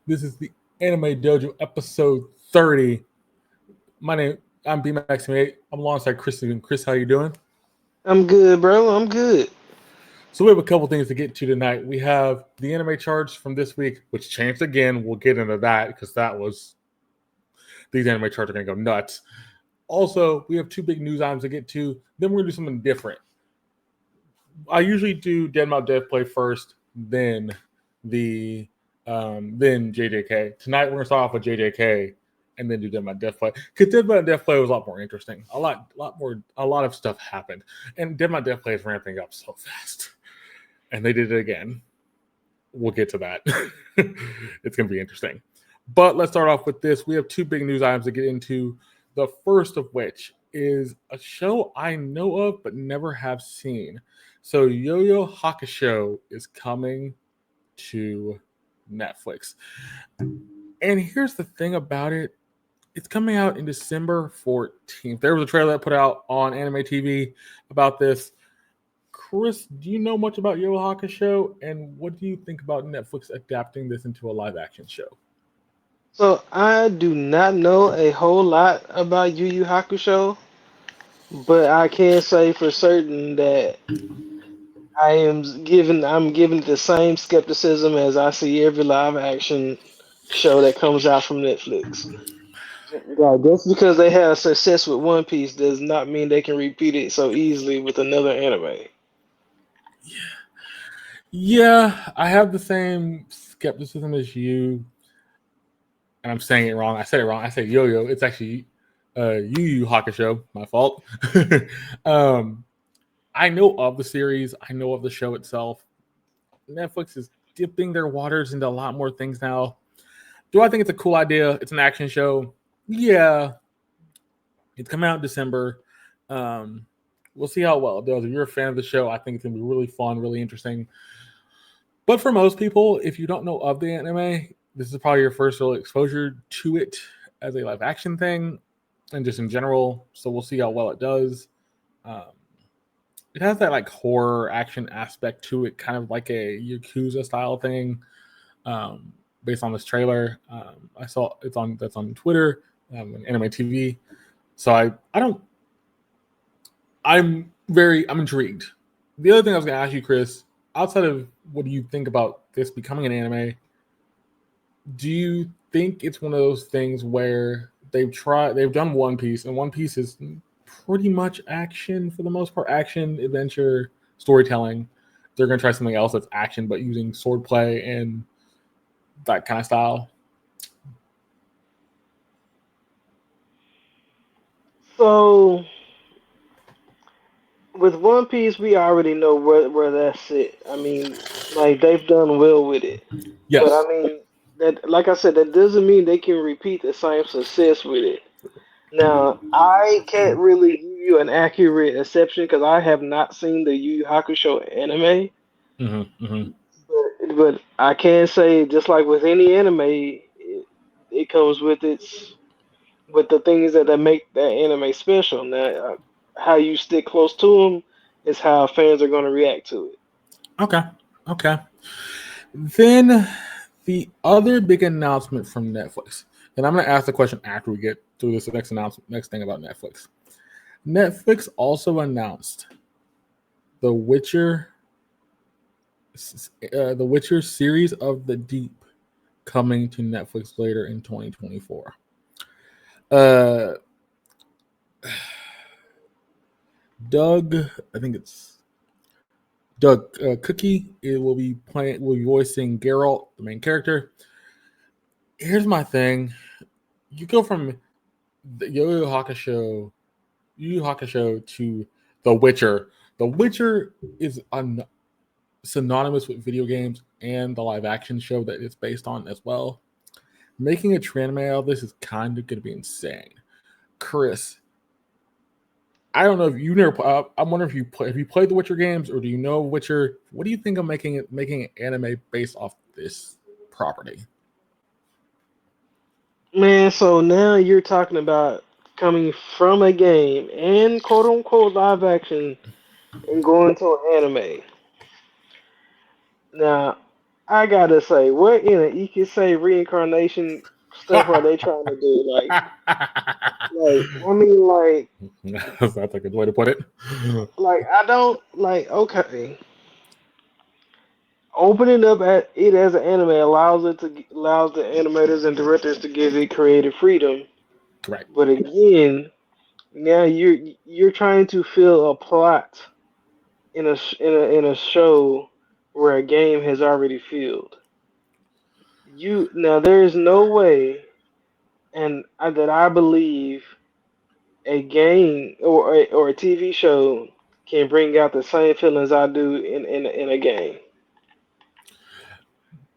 This is the Anime Dojo episode 30. I'm BMax78. I'm alongside Chris. Chris, how you doing? I'm good, bro. I'm good. So we have a couple things to get to tonight. We have the anime charts from this week, which changed again. We'll get into that because these anime charts are going to go nuts. Also, we have two big news items to get to. Then we're going to do something different. I usually do Dead Mount Death Play first, then then JJK. Tonight we're going to start off with JJK and then do Dead Mount Death Play. Because Dead Mount Death Play was a lot more interesting. A lot of stuff happened. And Dead Mount Death Play is ramping up so fast. And they did it again. We'll get to that. It's going to be interesting. But let's start off with this. We have two big news items to get into. The first of which is a show I know of but never have seen. So Yu Yu Hakusho is coming to Netflix. And here's the thing about it. It's coming out in December 14th. There was a trailer that put out on Anime TV about this. Chris, do you know much about Yu Yu Hakusho? And what do you think about Netflix adapting this into a live action show? So I do not know a whole lot about Yu Yu Hakusho, but I can say for certain that I'm given the same skepticism as I see every live action show that comes out from Netflix. Like, just because they have success with One Piece does not mean they can repeat it so easily with another anime. Yeah, I have the same skepticism as you. And I'm saying it wrong. I said it wrong. I said yo-yo. It's actually Yu Yu Hakusho. My fault. I know of the series. I know of the show itself. Netflix is dipping their waters into a lot more things now. Do I think it's a cool idea? It's an action show. Yeah. It's coming out in December. We'll see how well it does. If you're a fan of the show, I think it's going to be really fun, really interesting. But for most people, if you don't know of the anime, this is probably your first real exposure to it as a live action thing and just in general. So we'll see how well it does. It has that like horror action aspect to it, kind of like a Yakuza style thing, based on this trailer. I saw that's on Twitter, and Anime TV. So I'm intrigued. The other thing I was going to ask you, Chris, outside of what do you think about this becoming an anime, do you think it's one of those things where they've done One Piece, and One Piece is pretty much action for the most part, action, adventure, storytelling. They're going to try something else that's action, but using swordplay and that kind of style? So with One Piece, we already know where that's it. I mean, like they've done well with it, but I Yes. mean that, like I said, that doesn't mean they can repeat the same success with it. Now, I can't really give you an accurate exception because I have not seen the Yu Yu Hakusho anime, Mm-hmm. but I can say just like with any anime, it comes with the things that make that anime special. Now, how you stick close to them is how fans are going to react to it. Okay. Okay. Then the other big announcement from Netflix, and I'm going to ask the question after we get through this next thing about Netflix. Netflix also announced the Witcher series of the Deep coming to Netflix later in 2024. Uh, Doug, I think it's Doug Cookie. It will be voicing Geralt, the main character. Here's my thing: you go from the Yu Yu Hakusho to The Witcher. The Witcher is synonymous with video games and the live action show that it's based on as well. Making a anime out of this is kind of going to be insane. Chris, I don't know if you never. I'm wondering if you played the Witcher games or do you know Witcher? What do you think of making an anime based off this property? Man, so now you're talking about coming from a game and quote unquote live action and going to an anime. Now, I gotta say, what in a you could say reincarnation stuff are they trying to do? I mean, That's a good way to put it. I don't like. Okay, opening up at it as an anime allows the animators and directors to give it creative freedom. Correct. But again, now you're trying to fill a plot in a show where a game has already filled. You now there is no way, that I believe a game or a TV show can bring out the same feelings I do in a game.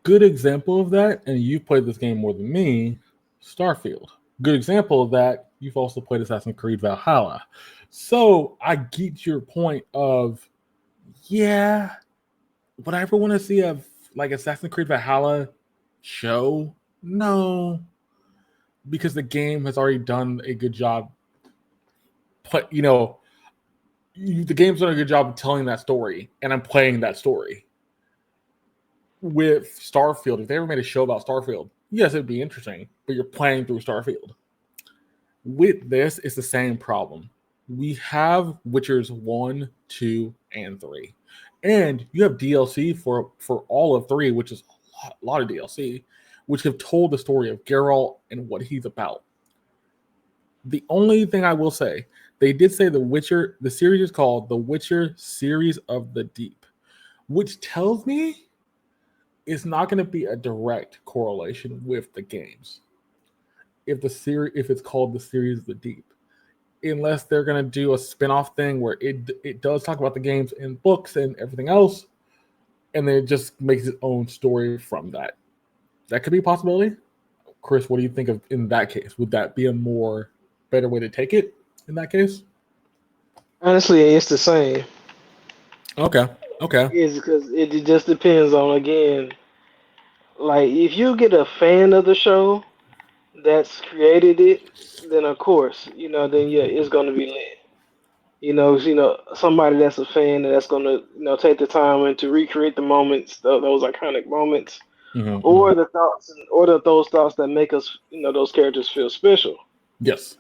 Good example of that, and you've played this game more than me, Starfield. Good example of that, you've also played Assassin's Creed Valhalla. So I get your point of, yeah, would I ever want to see a like Assassin's Creed Valhalla show? No, because the game has already done a good job. But the game's done a good job of telling that story, and I'm playing that story. With Starfield, if they ever made a show about Starfield, yes, it'd be interesting, but you're playing through Starfield. With this, it's the same problem. We have Witchers 1, 2, and 3. And you have DLC for all of 3, which is a lot of DLC, which have told the story of Geralt and what he's about. The only thing I will say, they did say the series is called The Witcher Series of the Deep, which tells me it's not going to be a direct correlation with the games. If it's called the Series of the Deep, unless they're going to do a spin-off thing where it does talk about the games and books and everything else, and then it just makes its own story from that. That could be a possibility. Chris, what do you think of in that case? Would that be a more better way to take it in that case? Honestly, it's the same. Okay. It's because it just depends on, again, like if you get a fan of the show that's created it, then of course, then yeah, it's gonna be lit. Somebody that's a fan that's gonna, take the time and to recreate the moments, those iconic moments, Mm-hmm. or those thoughts that make us, those characters feel special. Yes.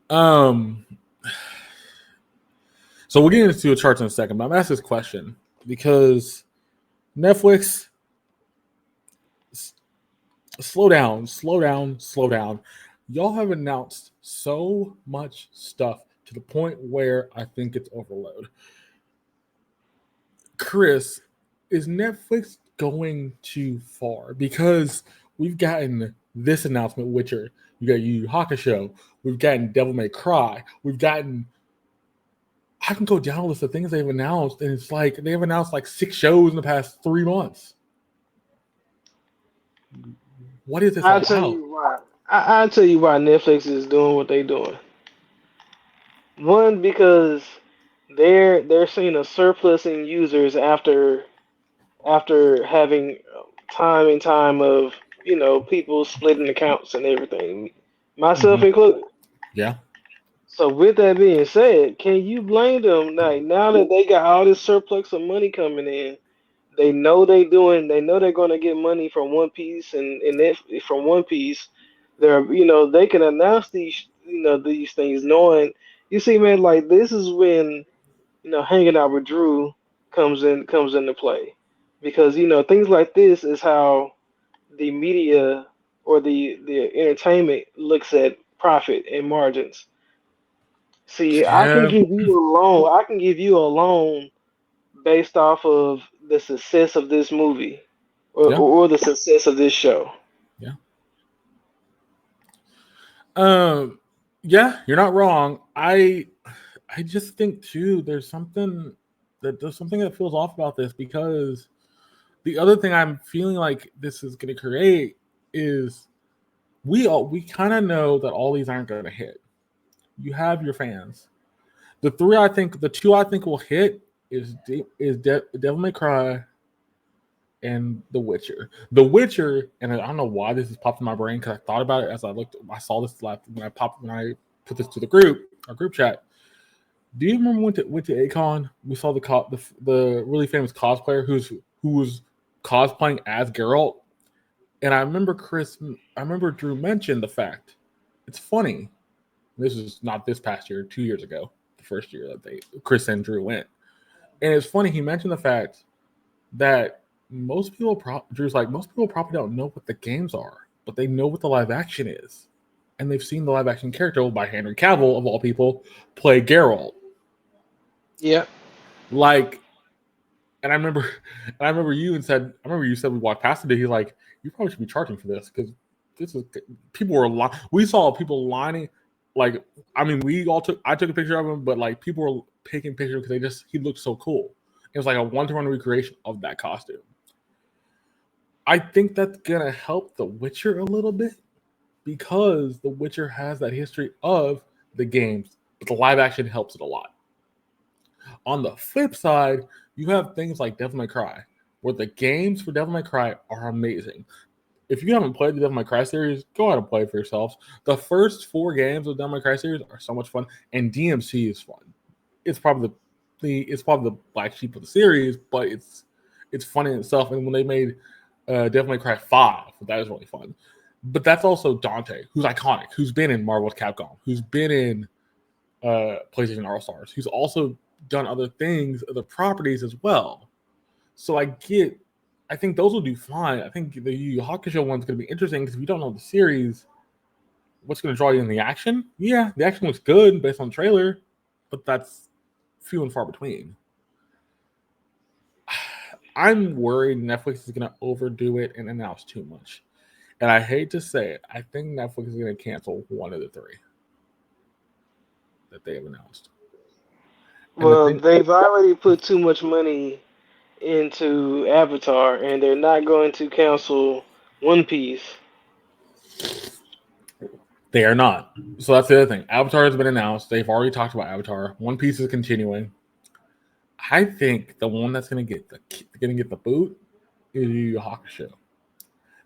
Um. So we'll get into the charts in a second, but I'm asking this question because Netflix, slow down. Y'all have announced so much stuff to the point where I think it's overload. Chris, is Netflix going too far? Because we've gotten this announcement, Witcher, we got Yu Yu Hakusho, we've gotten Devil May Cry, I can go down a list of things they've announced, and it's like they've announced like 6 shows in the past 3 months. What is this I'll about? tell you why. I'll tell you why Netflix is doing what they're doing. One, because they're seeing a surplus in users after having time and time of people splitting accounts and everything, myself Mm-hmm. included. Yeah. So with that being said, can you blame them? Like, now that they got all this surplus of money coming in, they know they're gonna get money from One Piece and from One Piece. They can announce these things knowing, you see, man, like this is when, hanging out with Drew comes into play. Because things like this is how the media or the entertainment looks at profit and margins. See, Yeah. I can give you a loan based off of the success of this movie, Yeah. or the success of this show. Yeah. Um. Yeah, you're not wrong. I just think too. There's something that feels off about this because the other thing I'm feeling like this is going to create is we kind of know that all these aren't going to hit. You have your fans. The two I think will hit Devil May Cry and The Witcher. The Witcher, and I don't know why this has popped in my brain because I thought about it as I saw this live when I put this to our group chat. Do you remember when we went to Akon? We saw the really famous cosplayer who's who was cosplaying as Geralt. And I remember Drew mentioned the fact. It's funny. This is not this past year, 2 years ago, the first year that Chris and Drew went. And it's funny, he mentioned the fact that most people probably don't know what the games are, but they know what the live action is. And they've seen the live action character by Henry Cavill, of all people, play Geralt. Yeah. Like, and I remember you said we walked past it. He's like, you probably should be charging for this because this is people were we saw people lining. Like, I mean, I took a picture of him, but like people were taking pictures because he looked so cool. It was like a 1-to-1 recreation of that costume. I think that's gonna help The Witcher a little bit because The Witcher has that history of the games, but the live action helps it a lot. On the flip side, you have things like Devil May Cry, where the games for Devil May Cry are amazing. If you haven't played the Devil May Cry series, go out and play it for yourselves. The first 4 games of the Devil May Cry series are so much fun, and DMC is fun. It's probably the black sheep of the series, but it's fun in itself. And when they made Devil May Cry 5, that was really fun. But that's also Dante, who's iconic, who's been in Marvel's Capcom, who's been in PlayStation All Stars, who's also done other things, other properties as well. So I think those will do fine. I think the Yu Yu Hakusho one's going to be interesting because if you don't know the series, what's going to draw you in the action? Yeah, the action looks good based on the trailer, but that's few and far between. I'm worried Netflix is going to overdo it and announce too much. And I hate to say it, I think Netflix is going to cancel one of the 3 that they have announced. Well, they've already put too much money into Avatar, and they're not going to cancel One Piece. They are not. So that's the other thing. Avatar has been announced. They've already talked about Avatar. One Piece is continuing. I think the one that's going to get the boot is Yu Yu Hakusho,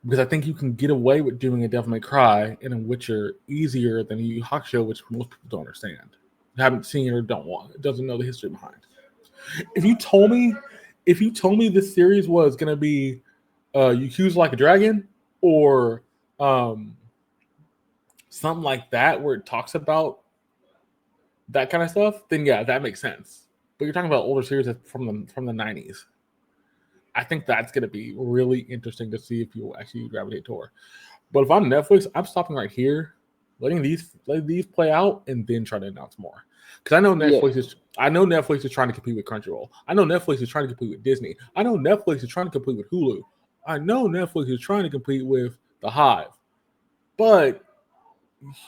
because I think you can get away with doing a Devil May Cry and a Witcher easier than Yu Yu Hakusho, which most people don't understand, haven't seen or doesn't know the history behind. If you told me this series was going to be Yakuza Like a Dragon or something like that, where it talks about that kind of stuff, then yeah, that makes sense. But you're talking about older series from the 90s. I think that's going to be really interesting to see if people actually gravitate toward. But if I'm Netflix, I'm stopping right here, letting these play out, and then try to announce more. Because I know Netflix is trying to compete with Crunchyroll. I know Netflix is trying to compete with Disney. I know Netflix is trying to compete with Hulu. I know Netflix is trying to compete with The Hive. But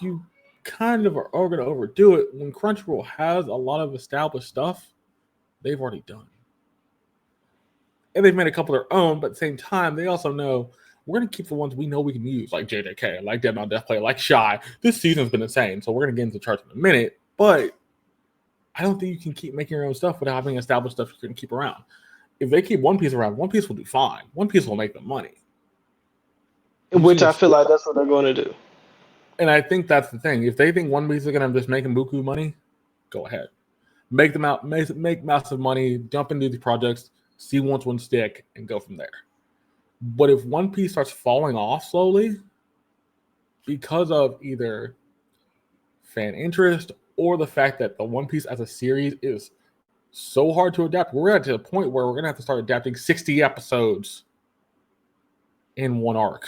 you kind of are going to overdo it when Crunchyroll has a lot of established stuff they've already done. And they've made a couple of their own, but at the same time, they also know we're going to keep the ones we know we can use, like JJK, like Dead Mountain Death Play, like Shy. This season's been insane, so we're going to get into the charts in a minute, but I don't think you can keep making your own stuff without having established stuff you can keep around. If they keep One Piece around, One Piece will do fine. One Piece will make them money. Which I feel like that's what they're going to do. And I think that's the thing. If they think One Piece is going to just make them buku money, go ahead. Make massive money, jump into these projects, see once one stick, and go from there. But if One Piece starts falling off slowly because of either fan interest or the fact that the One Piece as a series is so hard to adapt, we're at the point where we're going to have to start adapting 60 episodes in one arc.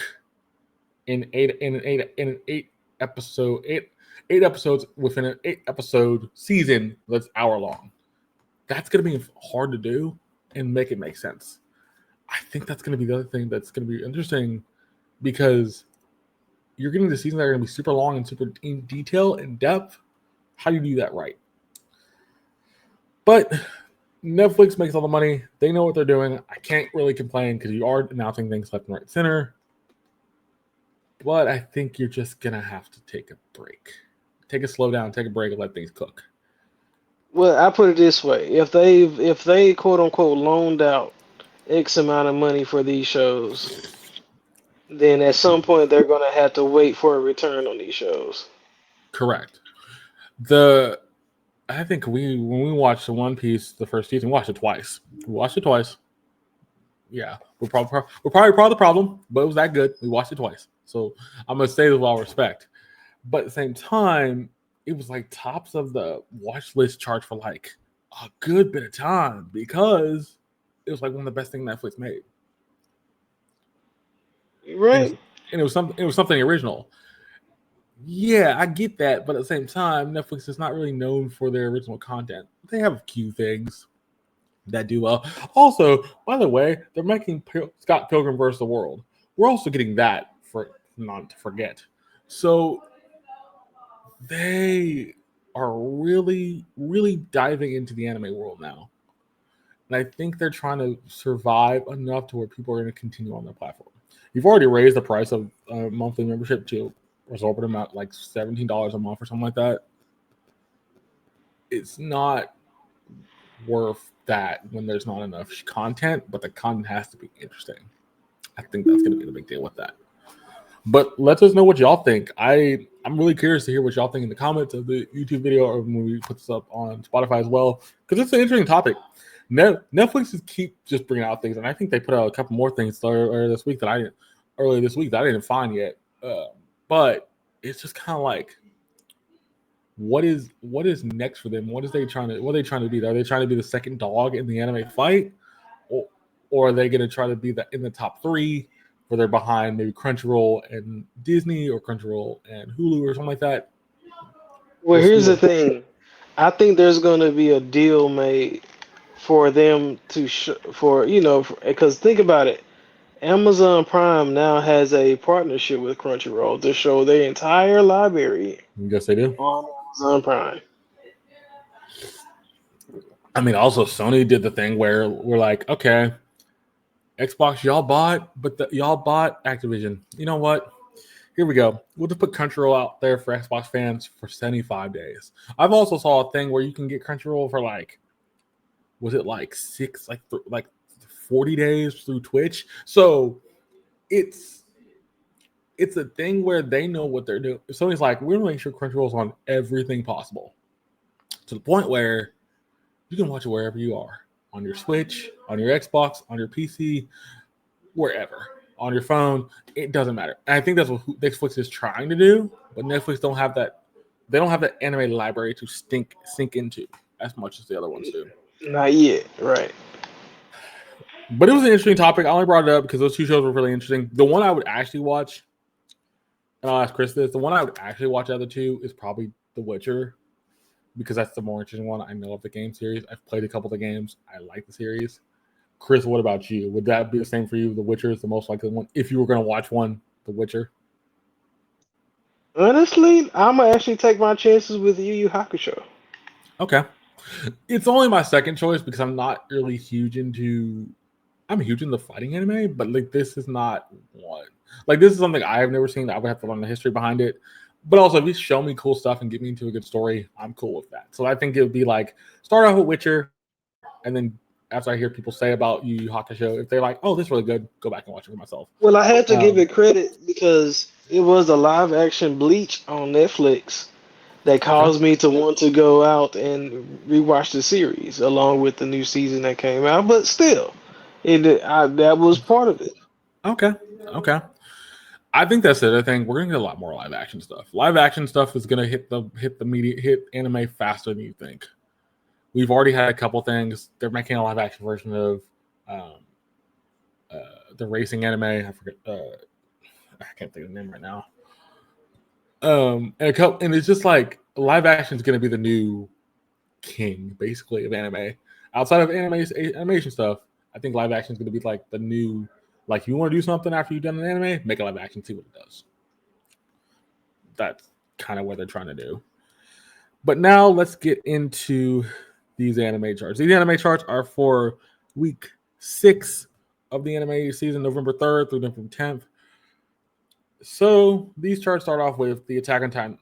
In eight episodes within an 8-episode season that's hour long. That's going to be hard to do and make it make sense. I think that's going to be the other thing that's going to be interesting, because you're getting the seasons that are going to be super long and super in detail and depth. How do you do that right? But Netflix makes all the money. They know what they're doing. I can't really complain because you are announcing things left and right center. But I think you're just going to have to take a break. Take a slow down, take a break, and let things cook. Well, I put it this way. If they quote unquote loaned out X amount of money for these shows, then at some point they're going to have to wait for a return on these shows. Correct. I think when we watched the One Piece, the first season, we watched it twice. Yeah, we're probably part of the problem, but it was that good. We watched it twice, so I'm gonna say this with all respect. But at the same time, it was like tops of the watch list chart for like a good bit of time because it was like one of the best things Netflix made. Right. And it was something original. Yeah, I get that, but at the same time, Netflix is not really known for their original content. They have a few things that do well. Also, by the way, they're making Scott Pilgrim vs. the World. We're also getting that for not to forget. So they are really, really diving into the anime world now. And I think they're trying to survive enough to where people are going to continue on their platform. You've already raised the price of a monthly membership to absorbent amount like $17 a month or something like that. It's not worth that when there's not enough content, but the content has to be interesting. I think that's going to be the big deal with that. But let us know what y'all think. I'm really curious to hear what y'all think in the comments of the YouTube video or when we put this up on Spotify as well, because it's an interesting topic. Netflix keep just bringing out things, and I think they put out a couple more things earlier this week that I didn't find yet. But it's just kind of like, what is next for them? What are they trying to be? Are they trying to be the second dog in the anime fight, or are they going to try to be in the top three, where they're behind maybe Crunchyroll and Disney, or Crunchyroll and Hulu, or something like that? Well, here's the thing. I think there's going to be a deal made for them to because think about it. Amazon Prime now has a partnership with Crunchyroll to show their entire library. Yes, they do. On Amazon Prime. I mean, also Sony did the thing where we're like, okay, Xbox, y'all bought Activision. You know what? Here we go. We'll just put Crunchyroll out there for Xbox fans for 75 days. I've also saw a thing where you can get Crunchyroll for was it like 40 days through Twitch? So it's a thing where they know what they're doing. Sony's like, we're gonna make sure Crunchyroll's on everything possible, to the point where you can watch it wherever you are, on your Switch, on your Xbox, on your PC, wherever, on your phone. It doesn't matter. And I think that's what Netflix is trying to do, but Netflix don't have that. They don't have that anime library to sink into as much as the other ones do. Not yet, right? But it was an interesting topic. I only brought it up because those two shows were really interesting. The one I would actually watch, and I'll ask Chris this, the one I would actually watch out of the two is probably The Witcher, because that's the more interesting one. I know of the game series. I've played a couple of the games. I like the series. Chris, what about you? Would that be the same for you? The Witcher is the most likely one. If you were going to watch one, The Witcher? Honestly, I'm going to actually take my chances with Yu Yu Hakusho. Okay. It's only my second choice because I'm not really huge into... I'm huge into fighting anime, but this is not one. This is something I have never seen. I would have to learn the history behind it. But also, if you show me cool stuff and get me into a good story, I'm cool with that. So I think it would be start off with Witcher, and then after I hear people say about Yu Yu Hakusho, if they're like, oh, this is really good, go back and watch it for myself. Well, I had to give it credit because it was a live action Bleach on Netflix that caused me to want to go out and rewatch the series along with the new season that came out. But still, that was part of it. Okay. I think that's it. I think we're gonna get a lot more live action stuff. Live action stuff is gonna hit anime faster than you think. We've already had a couple things. They're making a live action version of the racing anime. I forget. I can't think of the name right now. And it's just live action is gonna be the new king, basically, of anime. Outside of animation stuff, I think live action is gonna be the new. You want to do something after you've done an anime, make a live action, see what it does. That's kind of what they're trying to do. But now let's get into these anime charts. These anime charts are for week 6 of the anime season, November 3rd through November 10th. So these charts start off with the Attack on Titan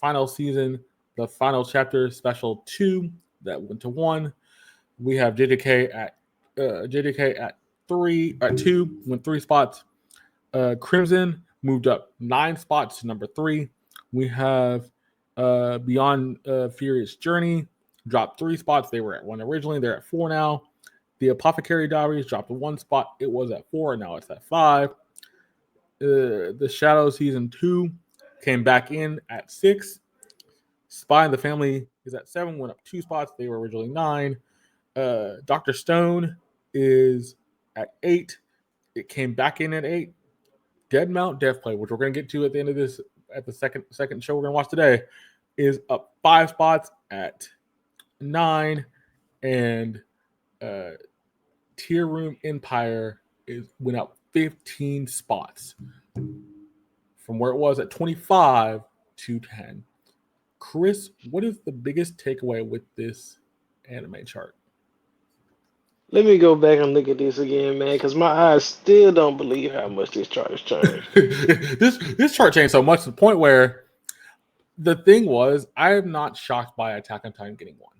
final season, the final chapter, special 2 that went to 1. We have JJK at 2, went 3 spots. Crimson moved up 9 spots to number 3. We have Beyond Furious Journey dropped 3 spots. They were at 1 originally. They're at 4 now. The Apothecary Diaries dropped 1 spot. It was at 4, and now it's at 5. The Shadow Season 2 came back in at 6. Spy and the Family is at 7, went up 2 spots. They were originally 9. Dr. Stone is at 8. It came back in at 8. Dead Mount Deathplay, which we're going to get to at the end of this, at the second show we're going to watch today, is up 5 spots at 9. And Tier Room Empire went up 15 spots from where it was at 25 to 10. Chris, what is the biggest takeaway with this anime chart? Let me go back and look at this again, man, because my eyes still don't believe how much this chart has changed. this chart changed so much to the point where the thing was, I am not shocked by Attack on Titan getting 1.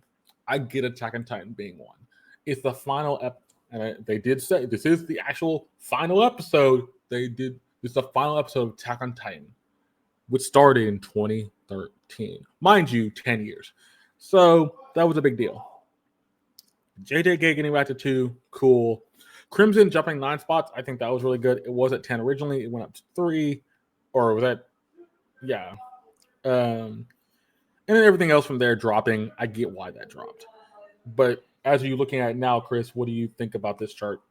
I get Attack on Titan being 1. It's the final and they did say this is the actual final episode. This is the final episode of Attack on Titan, which started in 2013. Mind you, 10 years. So that was a big deal. JJK getting back to 2, cool. Crimson jumping 9 spots, I think that was really good. It was at 10 originally. It went up to 3, or was that? Yeah. And then everything else from there dropping. I get why that dropped. But as you're looking at it now, Chris, what do you think about this chart?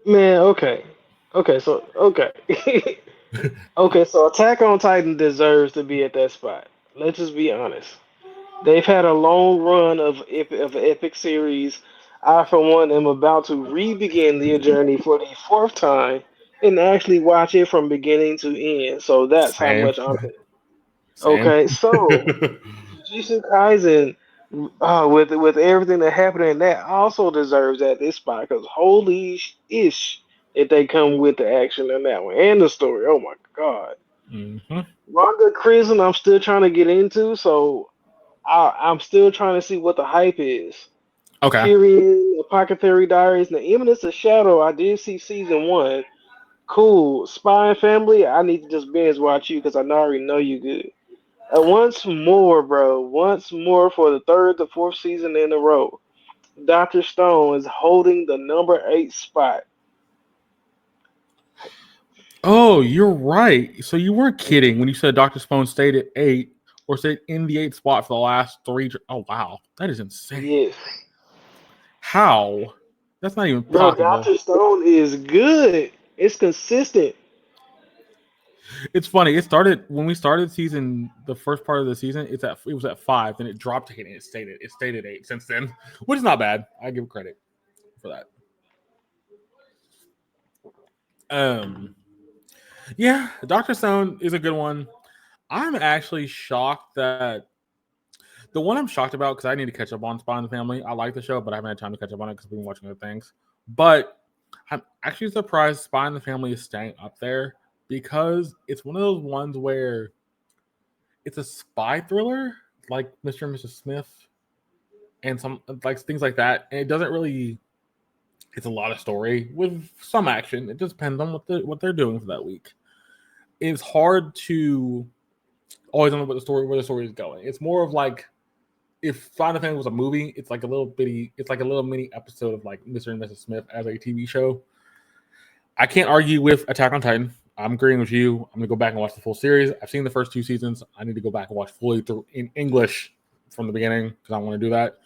Man, okay. So Attack on Titan deserves to be at that spot. Let's just be honest. They've had a long run of epic series. I, for one, am about to re-begin the journey for the 4th time and actually watch it from beginning to end. So that's how much I'm. Okay, so Jujutsu Kaisen, with everything that happened in that, also deserves at this spot because holy ish, if they come with the action in that one and the story. Oh my god. Mm-hmm. Ronda Crimson, I'm still trying to get into, so I'm still trying to see what the hype is. Okay. Tyrion, Apothecary Diaries, The Eminence of Shadow. I did see season 1. Cool. Spy and Family. I need to just binge watch you because I already know you good. Once more, bro. Once more for the 3rd to 4th season in a row. Dr. Stone is holding the number 8 spot. Oh, you're right. So you weren't kidding when you said Dr. Stone stayed at 8 or stayed in the 8th spot for the last 3. Oh, wow. That is insane. Yes. How? That's not even Bro, possible. Dr. Stone is good. It's consistent. It's funny. It started when we started the first part of the season. It was at 5, then it dropped to 8, and it stayed at 8 since then, which is not bad. I give credit for that. Yeah, Dr. Stone is a good one. I'm actually shocked that the one I'm shocked about, because I need to catch up on Spy and the Family. I like the show, but I haven't had time to catch up on it because I've been watching other things. But I'm actually surprised Spy and the Family is staying up there because it's one of those ones where it's a spy thriller like Mr. and Mrs. Smith and some like things like that. And it doesn't really, it's a lot of story with some action. It just depends on what they're doing for that week. It's hard to always know where the story is going. It's more of like if Spy and the Family was a movie, it's like a little mini episode of like Mr. and Mrs. Smith as a TV show. I can't argue with Attack on Titan. I'm agreeing with you. I'm gonna go back and watch the full series. I've seen the first 2 seasons. I need to go back and watch fully through in English from the beginning because I want to do that.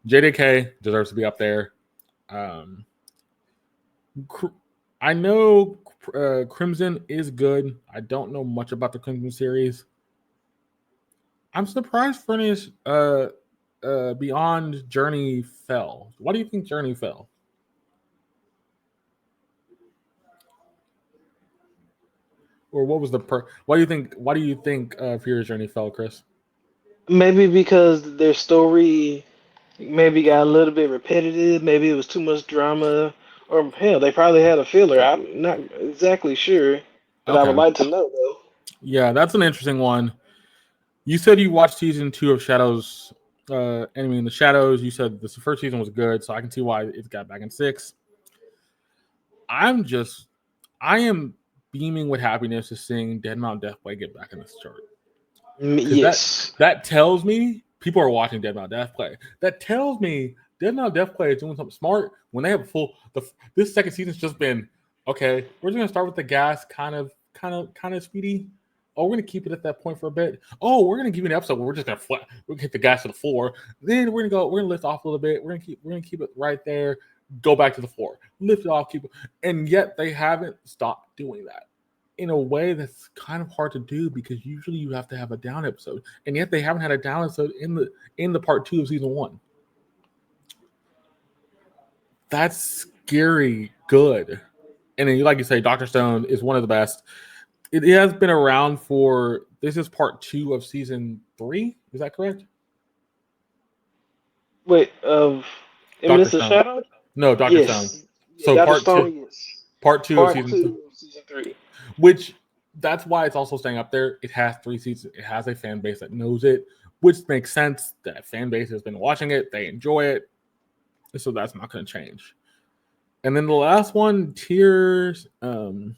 JJK deserves to be up there. I know Crimson is good. I don't know much about the Crimson series. I'm surprised Furnace Beyond Journey fell. Why do you think Journey fell? Or what was why do you think Furious Journey fell, Chris? Maybe because their story maybe got a little bit repetitive. Maybe it was too much drama. Or hell, they probably had a filler. I'm not exactly sure. But I would like to know though. Yeah, that's an interesting one. You said you watched season 2 of Shadows, Enemy in the Shadows. You said the first season was good, so I can see why it got back in 6. I am beaming with happiness to seeing Dead Mount Deathplay get back in this chart. Yes. That tells me people are watching Dead Mount Deathplay. That tells me Dead Now Death Play is doing something smart when they have this second season's just been okay. We're just gonna start with the gas, kind of speedy. Oh, we're gonna keep it at that point for a bit. Oh, we're gonna give you an episode where we're just gonna we're gonna hit the gas to the floor. Then we're gonna lift off a little bit. We're gonna keep it right there. Go back to the floor, lift it off, keep it. And yet they haven't stopped doing that in a way that's kind of hard to do because usually you have to have a down episode, and yet they haven't had a down episode in the part 2 of season 1. That's scary good. And then, like you say, Dr. Stone is one of the best. It has been around for, this is part 2 of season 3. Is that correct? Wait, of Eminence of Shadow? No, Dr. Yes. Stone. So Dr. part Stone, 2. yes. Part 2 Part of 2 of season 3. Which, that's why it's also staying up there. It has 3 seasons. It has a fan base that knows it, which makes sense. That fan base has been watching it. They enjoy it. So that's not going to change. And then the last one, Tears Moves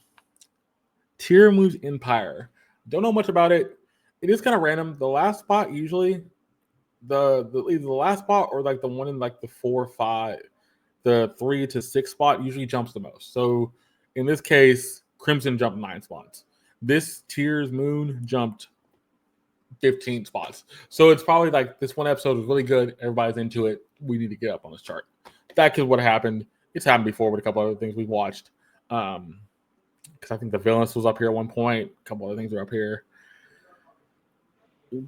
Empire. Don't know much about it. It is kind of random. The last spot usually, either the last spot or like the one in like the 4, 5, the 3 to 6 spot usually jumps the most. So in this case, Crimson jumped 9 spots. This Tears Moon jumped 15 spots. So it's probably like this one episode was really good. Everybody's into it. We need to get up on this chart. That is what happened. It's happened before with a couple other things we've watched. Because I think the Villainous was up here at one point. A couple other things are up here.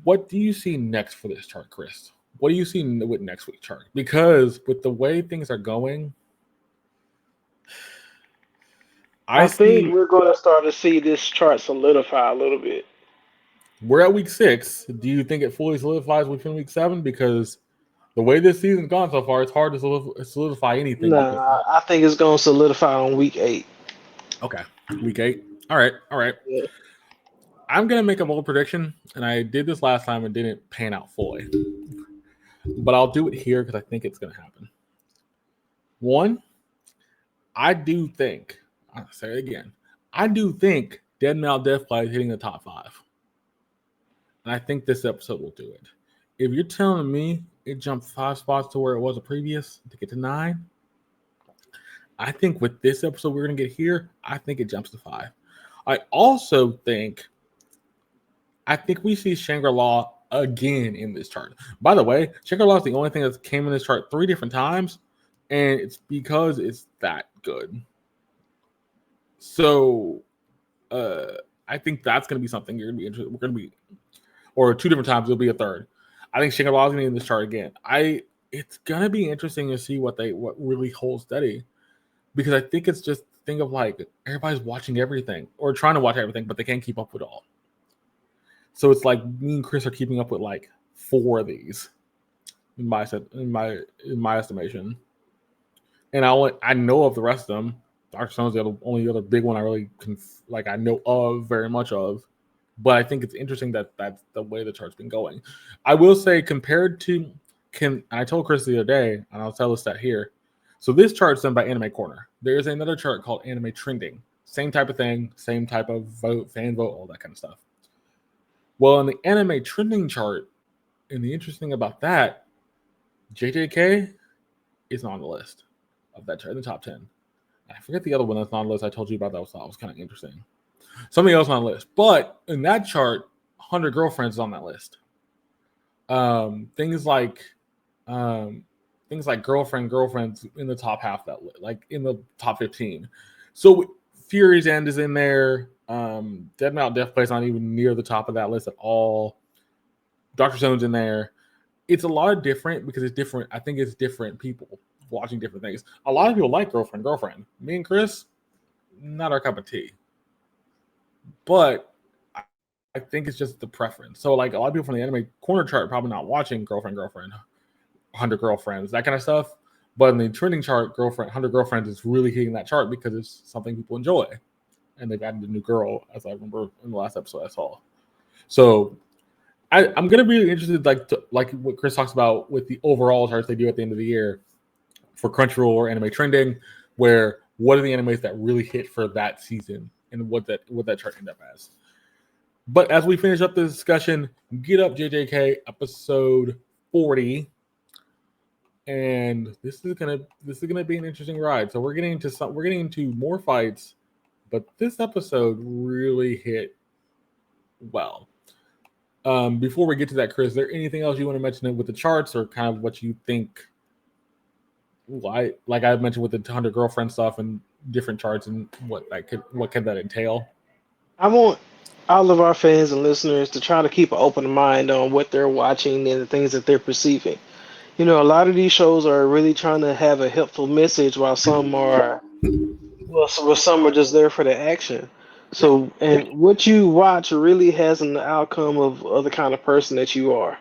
What do you see next for this chart, Chris? What do you see with next week's chart? Because with the way things are going, I think we're going to start to see this chart solidify a little bit. We're at week 6. Do you think it fully solidifies within week 7? Because the way this season's gone so far, it's hard to solidify anything. Nah, I think it's going to solidify on week 8. Okay, week 8. All right. Yeah. I'm going to make a bold prediction, and I did this last time and didn't pan out fully. But I'll do it here because I think it's going to happen. 1, I do think, I'll say it again, I do think Dead Now Death Play is hitting the top 5. And I think this episode will do it. If you're telling me it jumped 5 spots to where it was a previous to get to 9, I think with this episode we're going to get here, I think it jumps to 5. I also think we see Shangri-La again in this chart. By the way, Shangri-La is the only thing that came in this chart 3 different times, and it's because it's that good. So I think that's going to be something you're going to be interested. We're going to be, or 2 different times, it'll be a third. I think Shangri-La is going to be in this chart again. It's going to be interesting to see what really holds steady, because I think it's just think of like everybody's watching everything or trying to watch everything, but they can't keep up with it all. So it's like me and Chris are keeping up with like 4 of these in my estimation, and I know of the rest of them. Dr. Stone's the only other big one I really I know of very much of. But I think it's interesting that that's the way the chart's been going. I will say, compared to I told Chris the other day, and I'll tell us that here. So this chart's done by Anime Corner. There's another chart called Anime Trending. Same type of thing, same type of vote, fan vote, all that kind of stuff. Well, in the Anime Trending chart, and the interesting about that, JJK is on the list of that chart in the top 10. I forget the other one that's not on the list I told you about that was kind of interesting. Something else on the list. But in that chart, 100 Girlfriends is on that list. Things like Girlfriends in the top half of that list, like in the top 15. So Fury's End is in there. Dead Now Death Play's not even near the top of that list at all. Dr. Stone's in there. It's a lot of different because it's different. I think it's different people watching different things. A lot of people like Girlfriend. Me and Chris, not our cup of tea. But I think it's just the preference. So like a lot of people from the Anime Corner chart probably not watching Girlfriend, 100 Girlfriends, that kind of stuff. But in the trending chart, 100 Girlfriends is really hitting that chart because it's something people enjoy. And they've added a new girl, as I remember in the last episode I saw. So I'm going to be interested, like what Chris talks about with the overall charts they do at the end of the year for Crunchyroll or Anime Trending, where what are the animes that really hit for that season and what that chart ended up as. But as we finish up the discussion, Get Up JJK episode 40. and this is gonna be an interesting ride. So we're getting into more fights, but this episode really hit well. Before we get to that, Chris, is there anything else you want to mention with the charts, or kind of what you think? Why, like I mentioned with the 100 girlfriend stuff and different charts, and what can that entail? I want all of our fans and listeners to try to keep an open mind on what they're watching and the things that they're perceiving. You know, a lot of these shows are really trying to have a helpful message, while some are just there for the action. So, and what you watch really has an outcome of the kind of person that you are.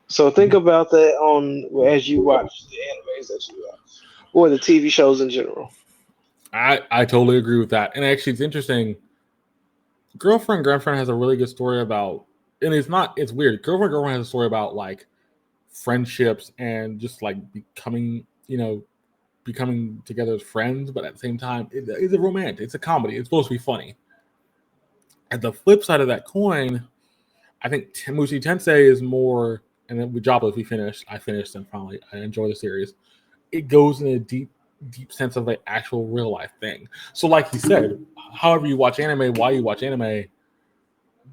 So think about that on as you watch the animes that you watch, or the TV shows in general. I totally agree with that. And actually, it's interesting. Girlfriend has a really good story about, and it's weird. Girlfriend has a story about like friendships and just like becoming together as friends, but at the same time, it's a romantic. It's a comedy. It's supposed to be funny. At the flip side of that coin, I think Mushi Tensei is more, and then with Jobless, I finished, and finally I enjoy the series. It goes in a deep sense of like actual real life thing. So, like you said, however you watch anime, why you watch anime,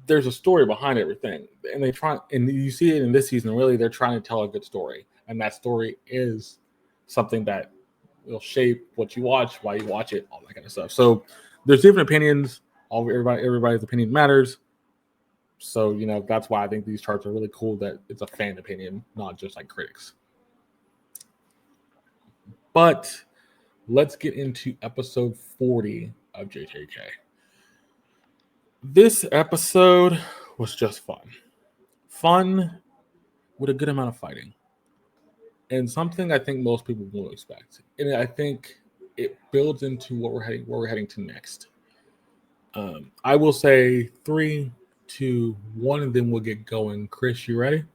there's a story behind everything, and and you see it in this season. Really, they're trying to tell a good story, and that story is something that will shape what you watch, why you watch it, all that kind of stuff. So, there's different opinions. Everybody's opinion matters. So, that's why I think these charts are really cool. That it's a fan opinion, not just like critics. But let's get into episode 40 of JJK. This episode was just fun. Fun with a good amount of fighting. And something I think most people will expect. And I think it builds into where we're heading to next. I will say 3, 2, 1, and then we'll get going. Chris, you ready?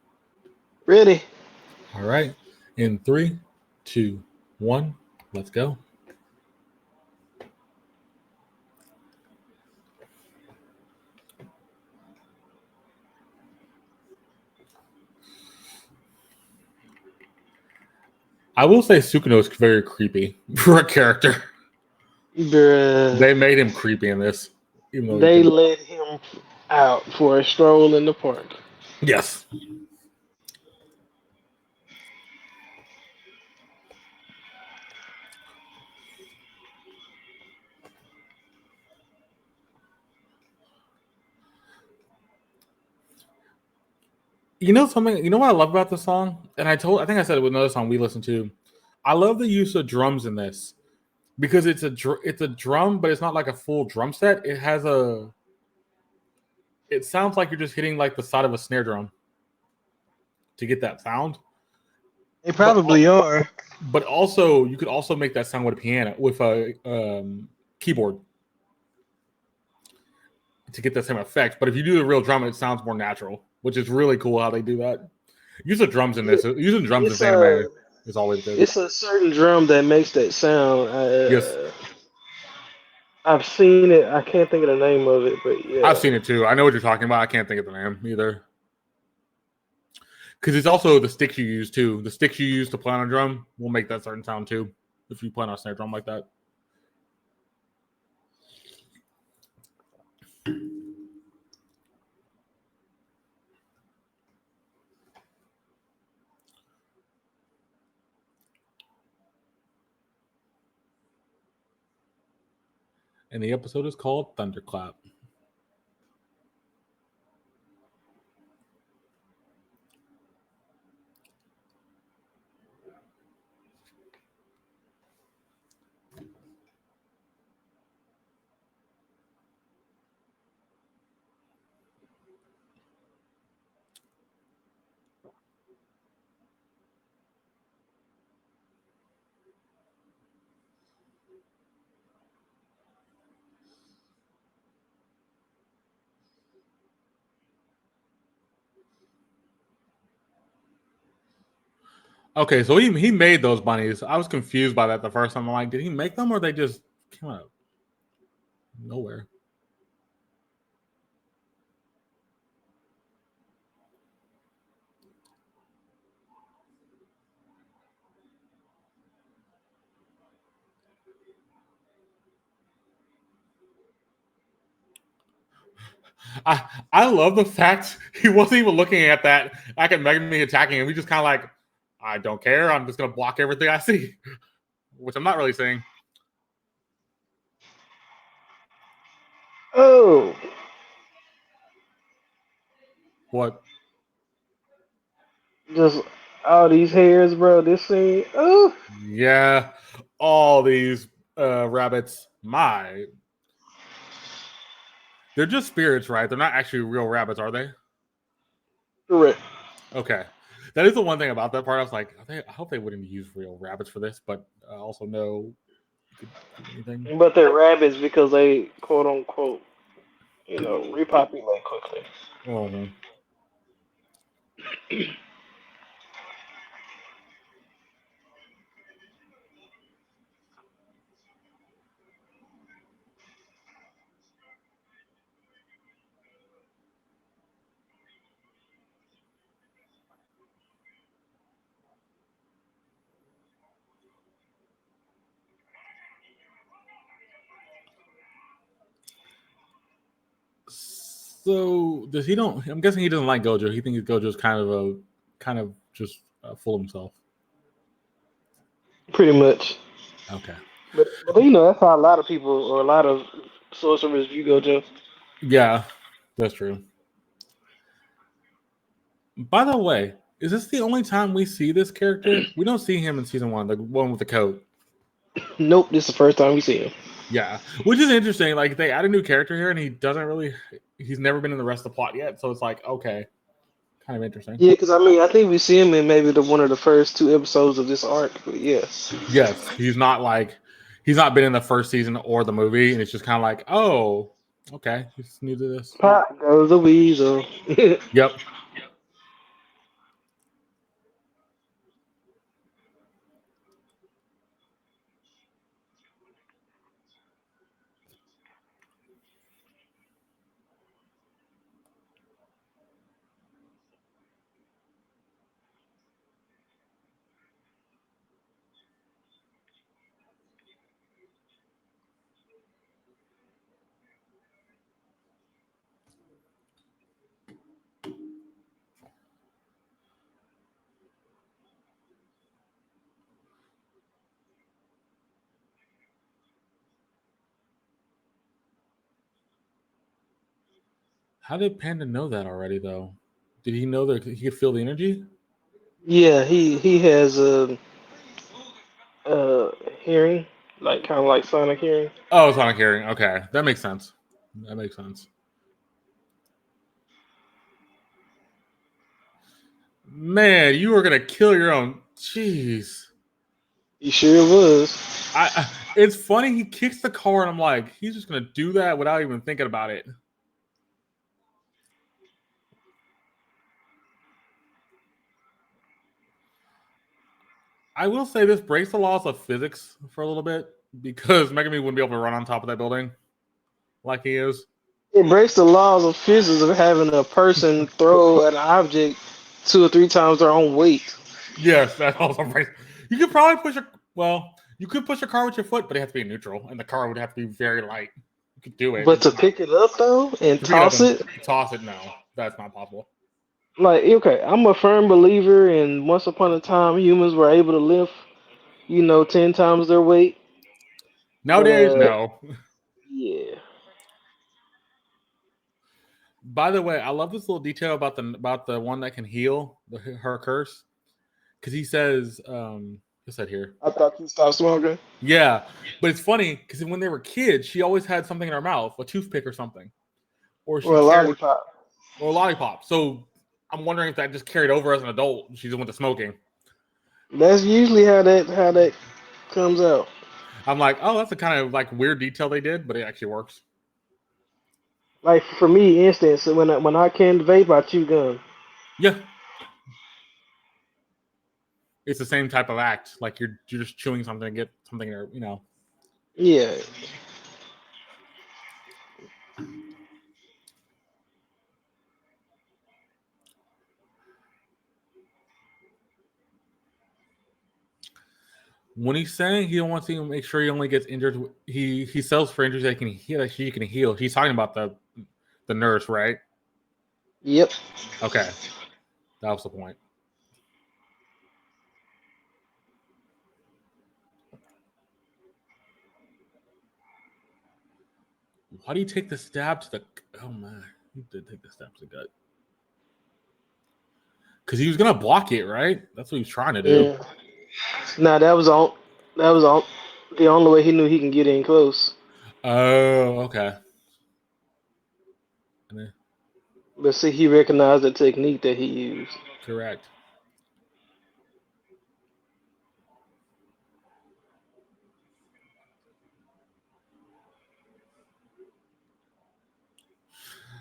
Ready? All right. In 3, 2, 1, let's go. I will say Sukino is very creepy for a character. Bruh. They made him creepy in this, even though They let him out for a stroll in the park. yes. You know something? You know what I love about the song? And I think I said it with another song we listened to. I love the use of drums in this because it's a drum, but it's not like a full drum set. It sounds like you're just hitting like the side of a snare drum to get that sound. They But probably are. but also you could also make that sound with a piano with a keyboard to get that same effect. But if you do the real drum, it sounds more natural, which is really cool how they do that. Using drums in this It's anime is always good. it's a certain drum that makes that sound. Yes, I've seen it. I can't think of the name of it, but yeah. I've seen it too. I know what you're talking about. I can't think of the name either. Because it's also the sticks you use too. The sticks you use to play on a drum will make that certain sound too. If you play on a snare drum like that. And the episode is called Thunderclap. Okay, so he made those bunnies. I was confused by that the first time. I'm like, did he make them or they just came out of nowhere? I love the fact he wasn't even looking at that. I can Megami attacking him. He just kind of like, I don't care. I'm just gonna block everything I see, which I'm not really saying. Oh, What? just all these hairs, bro. This scene. Oh, Yeah, all these rabbits. They're just spirits, right? They're not actually real rabbits, are they? correct. Okay. That is the one thing about that part. I was like, I hope they wouldn't use real rabbits for this, but I also know you could do anything. But they're rabbits because they quote unquote, repopulate quickly. Oh, so does he don't? I'm guessing he doesn't like Gojo. He thinks Gojo's kind of just full of himself. Pretty much. Okay. But that's how a lot of people or a lot of sorcerers view Gojo. Yeah, that's true. By the way, is this the only time we see this character? We don't see him in season 1, the one with the coat. Nope, this is the first time we see him. Yeah, which is interesting. Like they add a new character here, and he's never been in the rest of the plot yet. So it's like, okay, kind of interesting. Yeah, because I think we see him in maybe one of the first 2 episodes of this arc. But yes, Yes, he's not been in the first season or the movie, and it's just kind of like, oh, okay, he's new to this. pop goes the weasel. Yep. How did Panda know that already, though? Did he know that he could feel the energy? Yeah, he has a hearing, like kind of like sonic hearing. Oh, sonic hearing. Okay, that makes sense. That makes sense. Man, you were gonna kill your own. Jeez. He sure was. It's funny. He kicks the car, and I'm like, he's just gonna do that without even thinking about it. I will say this breaks the laws of physics for a little bit because Megami wouldn't be able to run on top of that building like he is. It breaks the laws of physics of having a person throw an object 2 or 3 times their own weight. Yes, that also breaks. You could probably you could push a car with your foot, but it has to be neutral, and the car would have to be very light. You could do it, But to pick it up though and toss it, no, that's not possible. like okay, I'm a firm believer in once upon a time humans were able to lift, 10 times their weight. Nowadays, But no. yeah, By the way, I love this little detail about the one that can heal her curse because he says, what's that here? I thought you stopped smoking. Yeah, but it's funny because when they were kids, she always had something in her mouth, a toothpick or something, or Or a lollipop. or a lollipop. So I'm wondering if that just carried over as an adult. She just went to smoking. That's usually how that comes out. I'm like, oh, that's a kind of like weird detail they did, but it actually works. Like for me, instance, when I can vape, I chew gum. Yeah, it's the same type of act. Like you're just chewing something to get something there, Yeah. When he's saying he wants to make sure he only gets injured, he sells for injuries that he can heal. He's talking about the the nurse, right? Yep. Okay, that was the point. Why do you take the stab to the? Oh man, he did take the stab to the gut. Because he was gonna block it, right? That's what he was trying to do. Yeah. Nah, that was all. That was all. The only way he knew he can get in close. Oh, okay. But see, he recognized the technique that he used. Correct.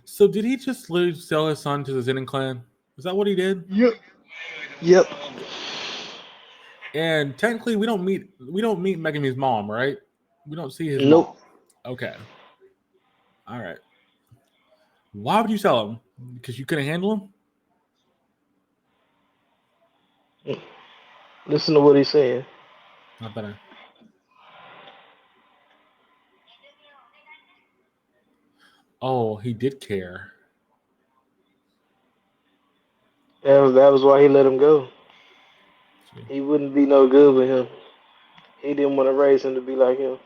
So did he just literally sell his son to the Zenin clan? Is that what he did? Yep. Yep. And technically, we don't meet Megumi's mom, right? We don't see his Nope. mom. Okay. All right. Why would you sell him? Because you couldn't handle him? Listen to what he's saying. Not better. Oh, he did care. That was why he let him go. He wouldn't be no good with him. He didn't want to raise him to be like him.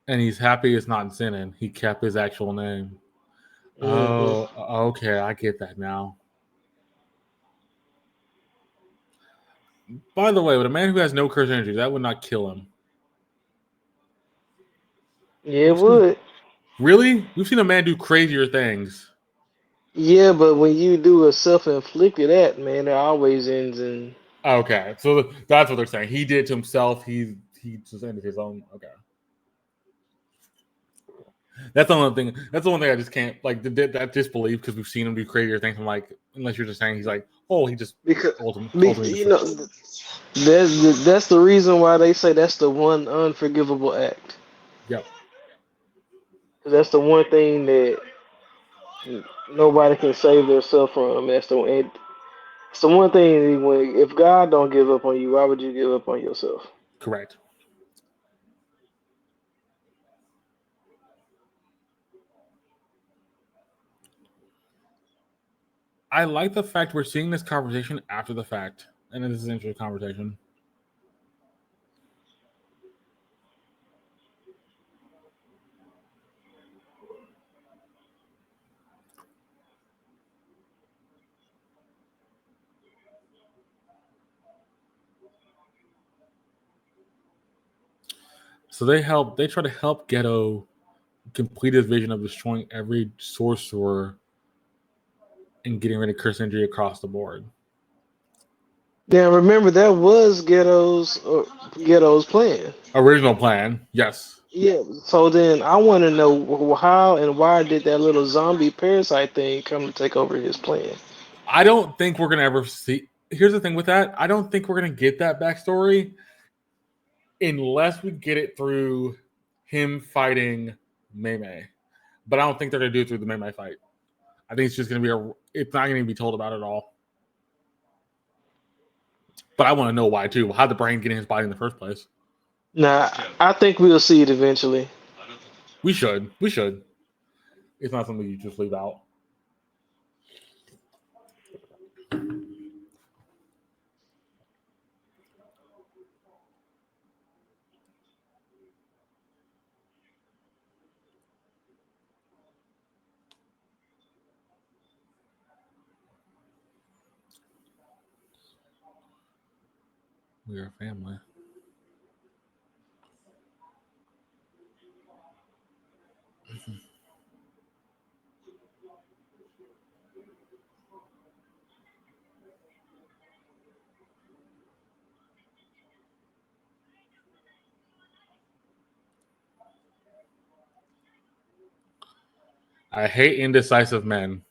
And he's happy it's not Zenin. He kept his actual name. Oh, okay. I get that now. By the way, with a man who has no curse energy, that would not kill him. Yeah, it would. Really? We've seen a man do crazier things. Yeah, but when you do a self-inflicted act, man, it always ends in. Okay, so that's what they're saying. He did it to himself. He just ended his own. Okay. That's the only thing. That's the one thing I just can't like that disbelief because we've seen him do crazier things. I'm like, unless you're just saying he's like, oh, he just You know, that's the reason why they say that's the one unforgivable act. Yep. That's the one thing that nobody can save themselves from. It's the one thing if God don't give up on you, why would you give up on yourself? Correct. I like the fact we're seeing this conversation after the fact, and this is an interesting conversation. So they try to help Geto complete his vision of destroying every sorcerer and getting rid of curse energy across the board. Now remember that was Ghetto's plan. Original plan, yes. Yeah. So then I want to know how and why did that little zombie parasite thing come to take over his plan? I don't think we're gonna ever see. Here's the thing with that. I don't think we're gonna get that backstory unless we get it through him fighting Mei. But I don't think they're gonna do it through the Mei fight. I think it's just gonna be it's not gonna be told about at all. But I want to know why too. How'd the brain get in his body in the first place? Nah, I think we'll see it eventually. We should. It's not something you just leave out. We are a family. I hate indecisive men.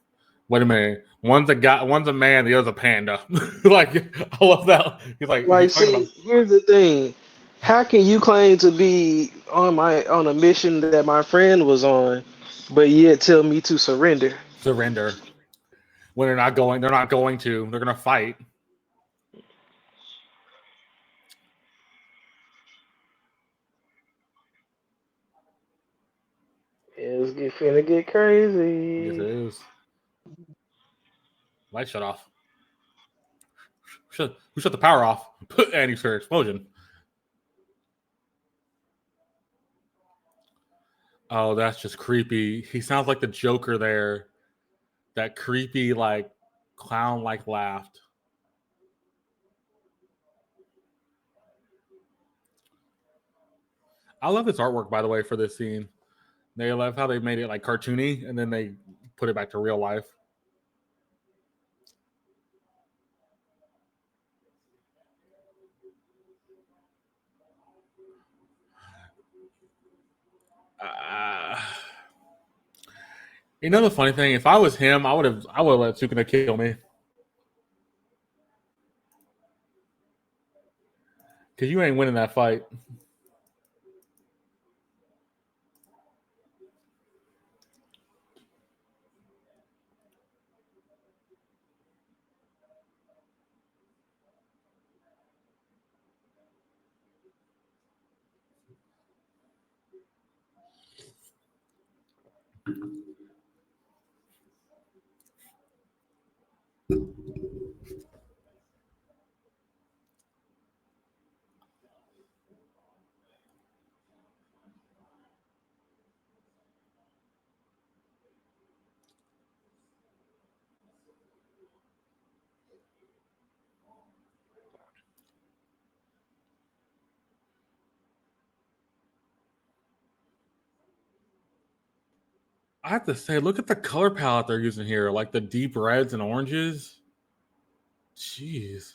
Wait a minute. One's a man, the other's a panda. Like I love that. He's like see, here's the thing. How can you claim to be on a mission that my friend was on, but yet tell me to surrender? Surrender. When they're not going to. They're gonna fight. finna get crazy. Yes, it is. Light shut off. Who shut the power off? And you heard explosion. Oh, that's just creepy. He sounds like the Joker there. That creepy, like, clown-like laughed. I love this artwork, by the way, for this scene. They love how they made it like cartoony, and then they put it back to real life. You know the funny thing? If I was him, I would have let Sukuna kill me. Because you ain't winning that fight. I have to say, look at the color palette they're using here, like the deep reds and oranges. Jeez.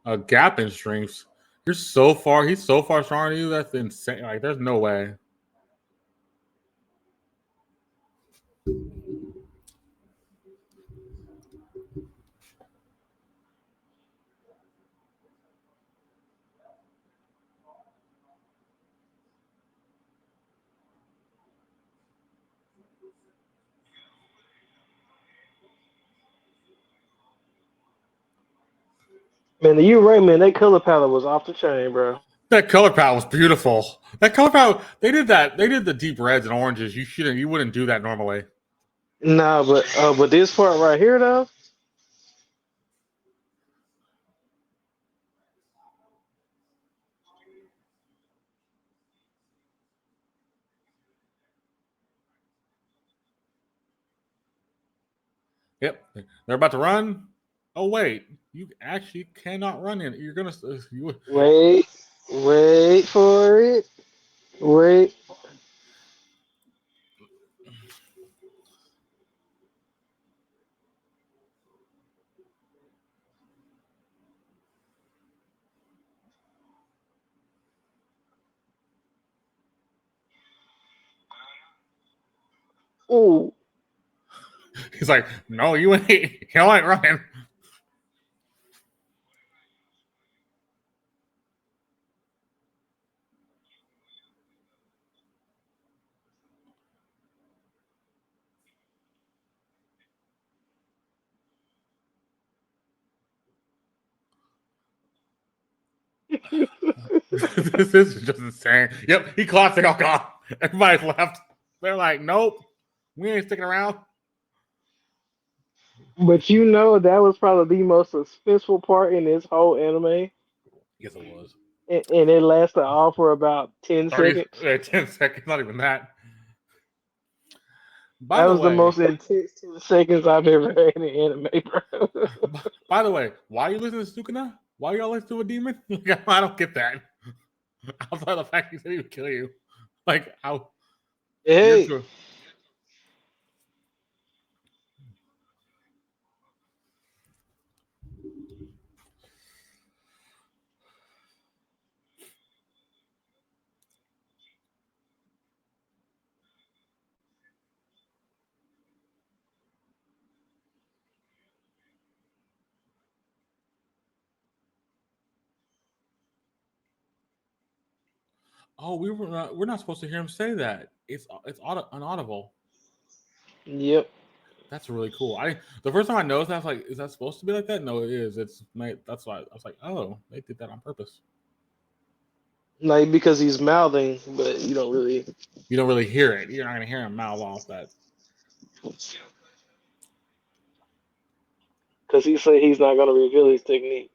A gap in strengths. He's so far stronger than you. That's insane. Like, there's no way. Man, you're right, man. That color palette was off the chain, bro. That color palette was beautiful. That color palette, they did that. They did the deep reds and oranges. You wouldn't do that normally. Nah, but this part right here though. Yep, they're about to run. Oh wait, you actually cannot run in. You're gonna. Wait for it. Wait. Ooh. He's like, no, you ain't running. This is just insane. Yep, he clapped. They all gone. Everybody's left. They're like, nope, we ain't sticking around. But you know that was probably the most suspenseful part in this whole anime. Yes, it was. And it lasted all for about 10 seconds. 10 seconds, not even that. That was the most intense 10 seconds I've ever had in anime, bro. By the way, why are you listening to Sukuna? Why y'all listen to a demon? I don't get that. Outside the fact he said he would kill you. Like, how? Hey. Oh, we're not supposed to hear him say that. It's inaudible. Yep. That's really cool. The first time I noticed that, I was like, is that supposed to be like that? No, it is. That's why I was like, oh, they did that on purpose. Like because he's mouthing, but You don't really hear it. You're not gonna hear him mouth off that. because he said he's not gonna reveal his technique.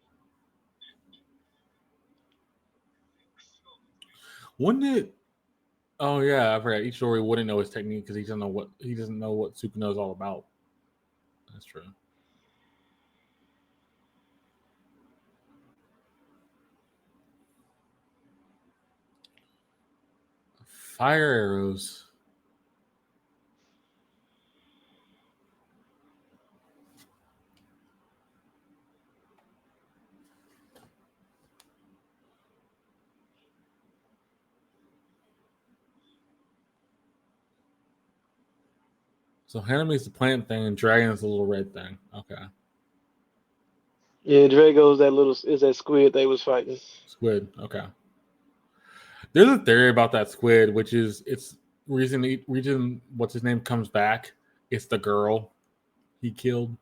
Wouldn't it? Oh yeah, I forgot. Ichidori wouldn't know his technique because he doesn't know what Sukuna is all about. That's true. Fire arrows. So Haname's the plant thing, and Dragon's the little red thing. Okay. Yeah, Drago's that squid they was fighting. Squid. Okay. There's a theory about that squid, which is it's reason what's his name comes back. It's the girl he killed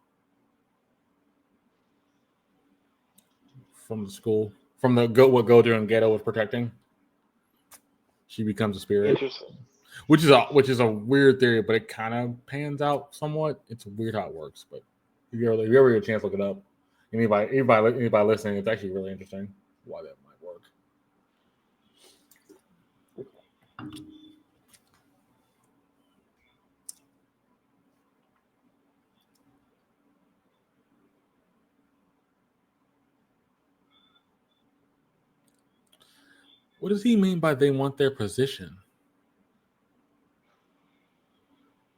from the school, from what Gojo and Geto was protecting. She becomes a spirit. Interesting. Which is a weird theory, but it kind of pans out somewhat. It's weird how it works, but if you ever get a chance, look it up. Anybody listening, it's actually really interesting why that might work. What does he mean by they want their position?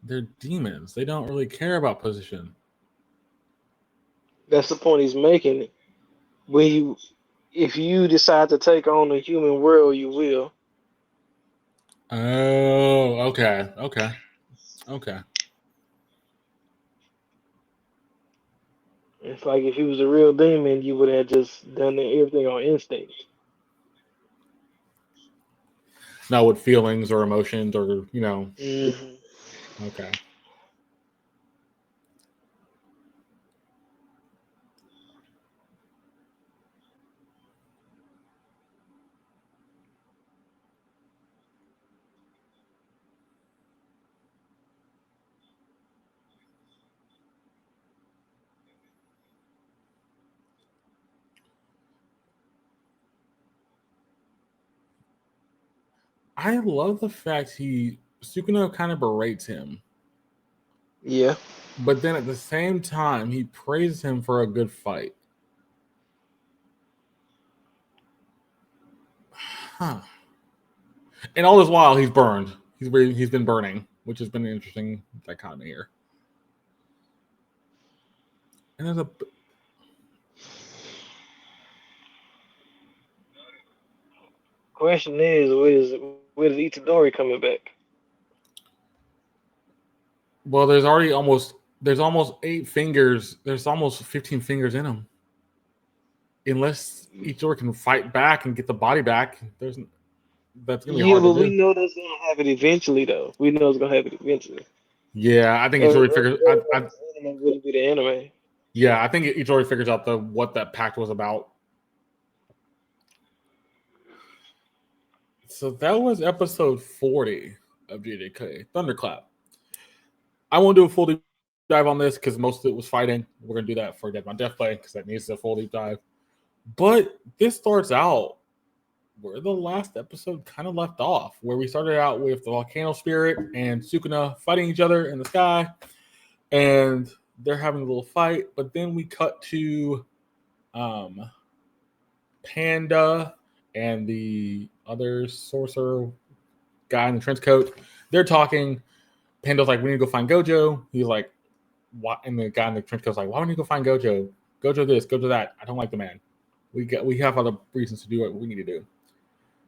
They're demons. They don't really care about position. That's the point he's making. If you decide to take on the human world, you will. Oh, okay. It's like if he was a real demon, you would have just done everything on instinct. Not with feelings or emotions or Mm-hmm. Okay. I love the fact Sukuna kind of berates him. Yeah. But then at the same time, he praises him for a good fight. Huh. And all this while, he's burned. He's been burning, which has been an interesting dichotomy here. And there's a question is, where is Itadori coming back? well, there's almost 8 fingers. There's almost 15 fingers in him. Unless Itadori can fight back and get the body back, that's gonna be hard to do. We know that's gonna happen eventually, though. We know it's gonna happen eventually. Yeah, I think Itadori figures. Wouldn't be the anime. Yeah, I think Itadori figures out what that pact was about. So that was episode 40 of JJK Thunderclap. I won't do a full deep dive on this because most of it was fighting. We're gonna do that for Dead by Death Play because that needs a full deep dive. But this starts out where the last episode kind of left off, where we started out with the volcano spirit and Sukuna fighting each other in the sky, and they're having a little fight. But then we cut to Panda and the other sorcerer guy in the trench coat. They're talking. Panda's like, we need to go find Gojo. He's like, what? And the guy in the trench coat's like, why don't we go find Gojo? Gojo this, Gojo that. I don't like the man. We have other reasons to do what we need to do.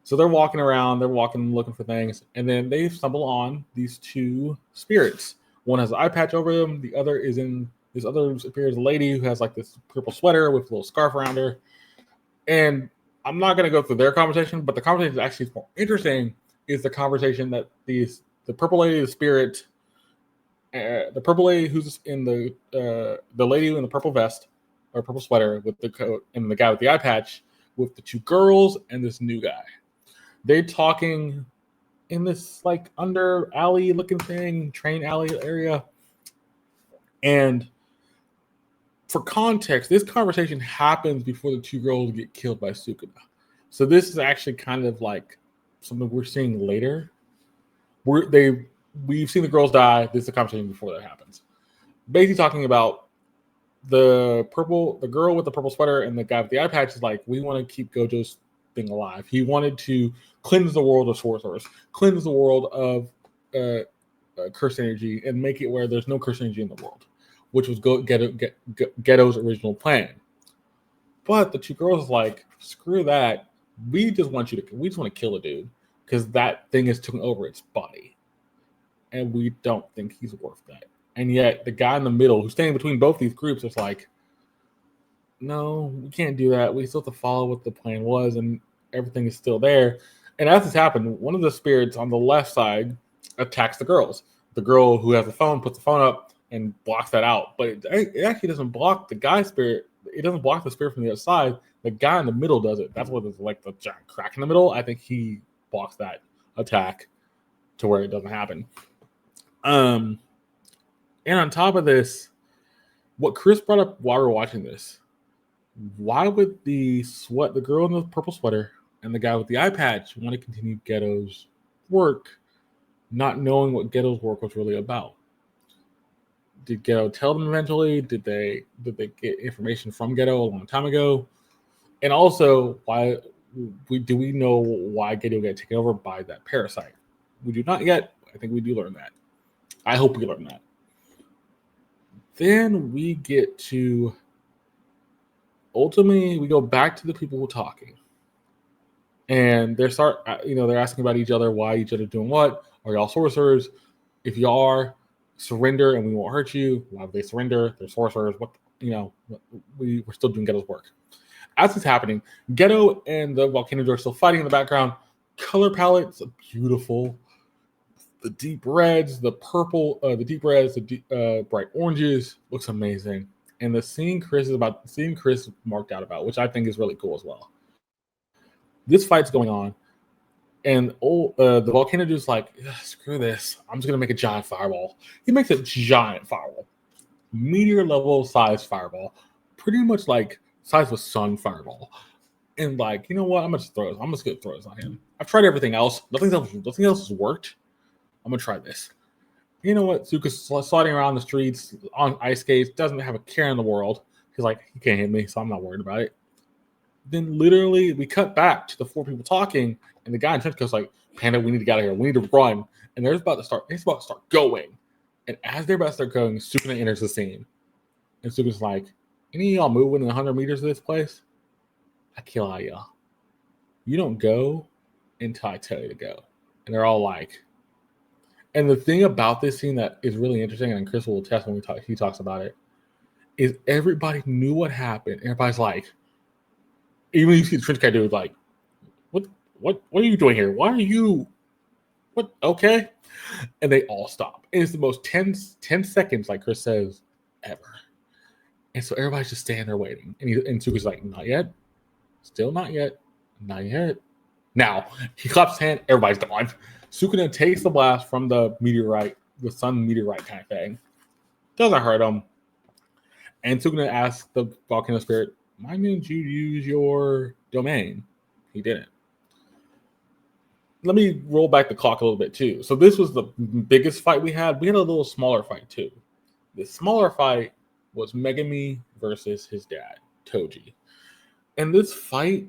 So they're walking around, looking for things, and then they stumble on these 2 spirits. One has an eye patch over them. The other is in this other appears a lady who has like this purple sweater with a little scarf around her. And I'm not going to go through their conversation, but the conversation that actually is more interesting is the conversation that the purple lady, the spirit, the purple lady who's in the lady in the purple vest or purple sweater with the coat, and the guy with the eye patch with the two girls and this new guy. They're talking in this like under alley looking thing, train alley area. And for context, this conversation happens before the two girls get killed by Sukuna. So this is actually kind of like something we're seeing later. We've seen the girls die. This is the conversation before that happens. Basically talking about the girl with the purple sweater and the guy with the eye patch is like, we want to keep Gojo's thing alive. He wanted to cleanse the world of sorcerers, cleanse the world of cursed energy, and make it where there's no cursed energy in the world, which was Geto's original plan. But the two girls is like, screw that. We just want to kill a dude because that thing is taking over its body, and we don't think he's worth that. And yet the guy in the middle who's standing between both these groups is like, no, we can't do that. We still have to follow what the plan was, and everything is still there. And as this happened, one of the spirits on the left side attacks the girls. The girl who has the phone puts the phone up and blocks that out. But it actually doesn't block the guy spirit. It doesn't block the spirit from the other side. The guy in the middle does it. That's what there's like the giant crack in the middle. I think he blocks that attack to where it doesn't happen. And on top of this, what Chris brought up while we were watching this, why would the girl in the purple sweater and the guy with the eye patch want to continue Geto's work, not knowing what Geto's work was really about? Did Geto tell them eventually? Did they get information from Geto a long time ago? And also, do we know why Geto got taken over by that parasite? We do not yet. I think we do learn that. I hope we learn that. Then we get to, ultimately, we go back to the people who are talking. And they're asking about each other, why each other doing what. Are y'all sorcerers? If you are, surrender and we won't hurt you. Why would they surrender? They're sorcerers. We're still doing Geto's work. As it's happening, Geto and the volcanoes are still fighting in the background. Color palettes are beautiful. The deep reds, the purple, the deep reds, the bright oranges looks amazing. And the scene Chris marked out about, which I think is really cool as well. This fight's going on, and the volcano dude's like, screw this. I'm just going to make a giant fireball. He makes a giant fireball. Meteor level size fireball. Pretty much like size of a sun fireball. And like, you know what? I'm just going to throw this on him. I've tried everything else. Nothing else has worked. I'm going to try this. You know what? Zuko's sliding around the streets on ice skates, doesn't have a care in the world. He's like, he can't hit me, so I'm not worried about it. Then literally we cut back to the four people talking, and the guy in Trenchcoat's like, Panda, we need to get out of here. We need to run. And it's about to start going. And as they're about to start going, Sukuna enters the scene. And Sukuna's like, any of y'all move within 100 meters of this place? I kill all y'all. You don't go until I tell you to go. And they're all like, and the thing about this scene that is really interesting, and Chris will attest when he talks about it, is everybody knew what happened. Everybody's like, even you see the Trench Coat dude like, what are you doing here? Why are you, what, okay? And they all stop. And it's the most 10 seconds, like Chris says, ever. And so everybody's just standing there waiting. And Tsuku's like, not yet. Still not yet. Not yet. Now, he claps his hand, everybody's gone. Sukuna takes the blast from the meteorite, the sun meteorite kind of thing. Doesn't hurt him. And Sukuna asks the volcano spirit, why didn't you use your domain? He didn't. Let me roll back the clock a little bit too. So this was the biggest fight we had. We had a little smaller fight too. The smaller fight was Megumi versus his dad, Toji. And this fight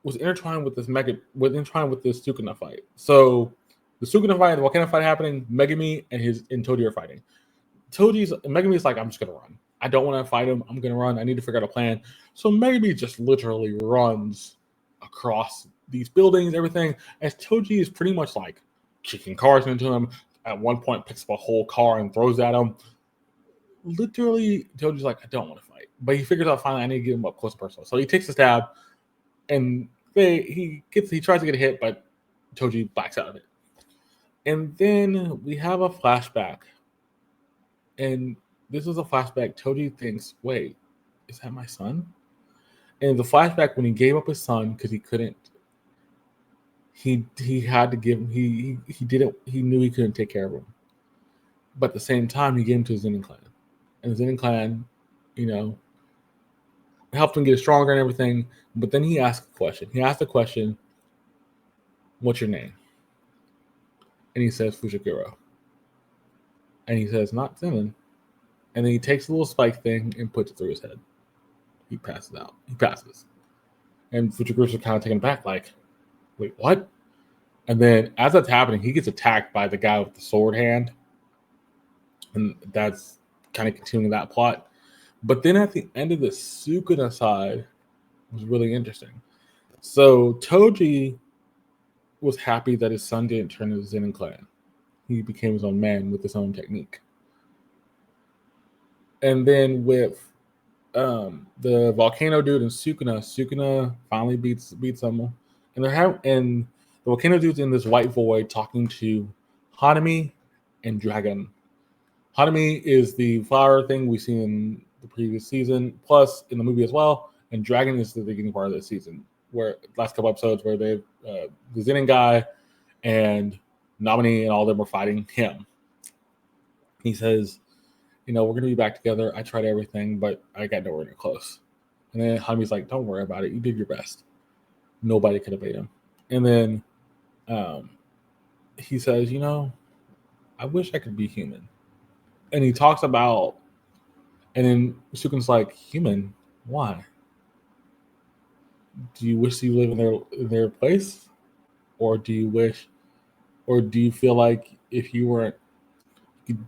was intertwined with this Sukuna fight. So the Sukuna fight and the volcano fight happening, Megumi and Toji are fighting. Megumi's like, I'm just gonna run. I don't want to fight him. I'm gonna run. I need to figure out a plan. So Megumi just literally runs across these buildings, everything, as Toji is pretty much like kicking cars into him. At one point, picks up a whole car and throws at him. Literally, Toji's like, I don't want to fight. But he figures out finally I need to get him up close and personal. So he takes a stab, and he tries to get a hit, but Toji backs out of it. And then we have a flashback. And this is a flashback. Toji thinks, wait, is that my son? And the flashback when he gave up his son because he couldn't, he had to give him, he didn't, he knew he couldn't take care of him. But at the same time, he gave him to his Zenin clan. And the Zenin clan, helped him get stronger and everything. But then he asked a question. He asked the question, what's your name? And he says, Fujikuro. And he says, not Zenin. And then he takes a little spike thing and puts it through his head. He passes out. He passes. And Fujikuro's kind of taken back, like, wait, what? And then as that's happening, he gets attacked by the guy with the sword hand. And that's kind of continuing that plot. But then at the end of the Sukuna side was really interesting. So Toji was happy that his son didn't turn to the Zenin clan. He became his own man with his own technique. And then with the volcano dude and Sukuna finally beats him. And the volcano dude's in this white void talking to Hanami and Dragon. Hanami is the flower thing we see in the previous season, plus in the movie as well. And Dragon is the beginning part of the season, where last couple episodes where they the Zenin guy and Namini and all of them were fighting him. He says, we're going to be back together. I tried everything, but I got nowhere near close. And then Hanami's like, don't worry about it. You did your best. Nobody could have beat him. And then he says, I wish I could be human. And he talks about, and then Sukuna's like, human? Why? Do you wish you live in their place? Or do you feel like if you weren't,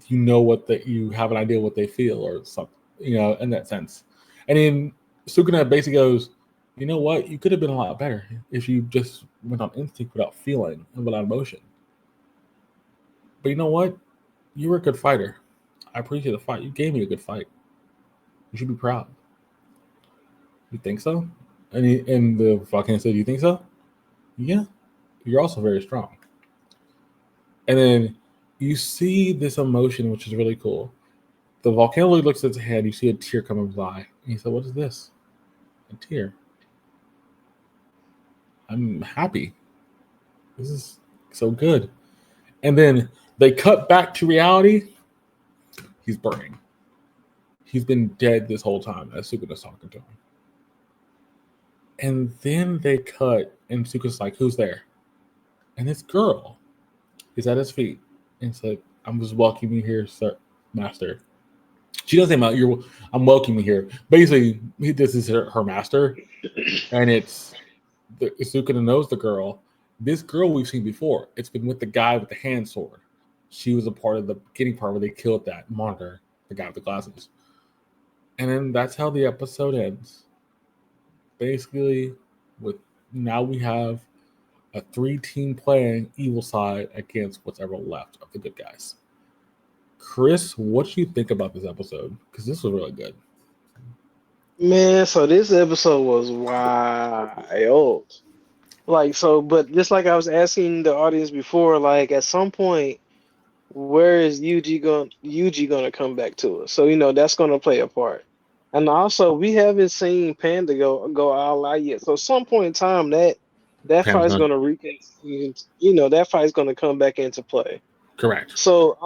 you have an idea what they feel or something, in that sense. And then Sukuna basically goes, you know what? You could have been a lot better if you just went on instinct without feeling and without emotion. But you know what? You were a good fighter. I appreciate the fight. You gave me a good fight. You should be proud. You think so? And the volcano said, you think so? Yeah. You're also very strong. And then you see this emotion, which is really cool. The volcano looks at his head. You see a tear come in his eye. And he said, what is this? A tear. I'm happy. This is so good. And then they cut back to reality. He's burning. He's been dead this whole time as Sukuna's talking to him. And then they cut, and Sukuna's like, who's there? And this girl is at his feet. And said, I'm just welcoming you here, sir, master. She doesn't say, I'm welcoming you here. Basically, this is her master. And Sukuna knows the girl. This girl we've seen before. It's been with the guy with the hand sword. She was a part of the beginning part where they killed that monitor, the guy with the glasses. And then that's how the episode ends. Basically, now we have a 3-team playing evil side against what's ever left of the good guys. Chris, what do you think about this episode? Because this was really good. Man, so this episode was wild. But just like I was asking the audience before, like at some point, where is Yuji gonna come back to us? So that's gonna play a part. And also, we haven't seen Panda go all out yet. So at some point in time, that fight's gonna that fight's gonna come back into play. Correct. So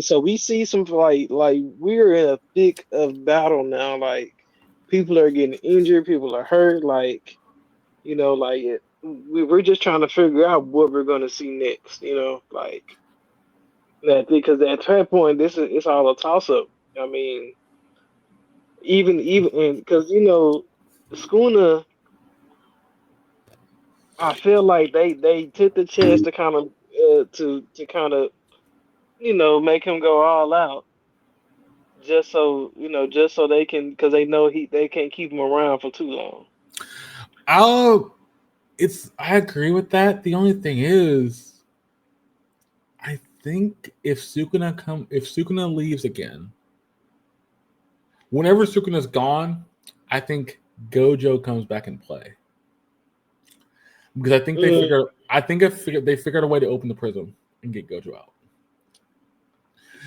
so we see some like we're in a thick of battle now. Like people are getting injured, people are hurt. We're just trying to figure out what we're gonna see next. That because at that point, it's all a toss up. Even because Skuna, I feel like they took the chance to kind of make him go all out, just so they can, because they know they can't keep him around for too long. I agree with that. The only thing is, I think if Sukuna leaves again, whenever Sukuna's gone, I think Gojo comes back in play. because I think they figured a way to open the prism and get Gojo out.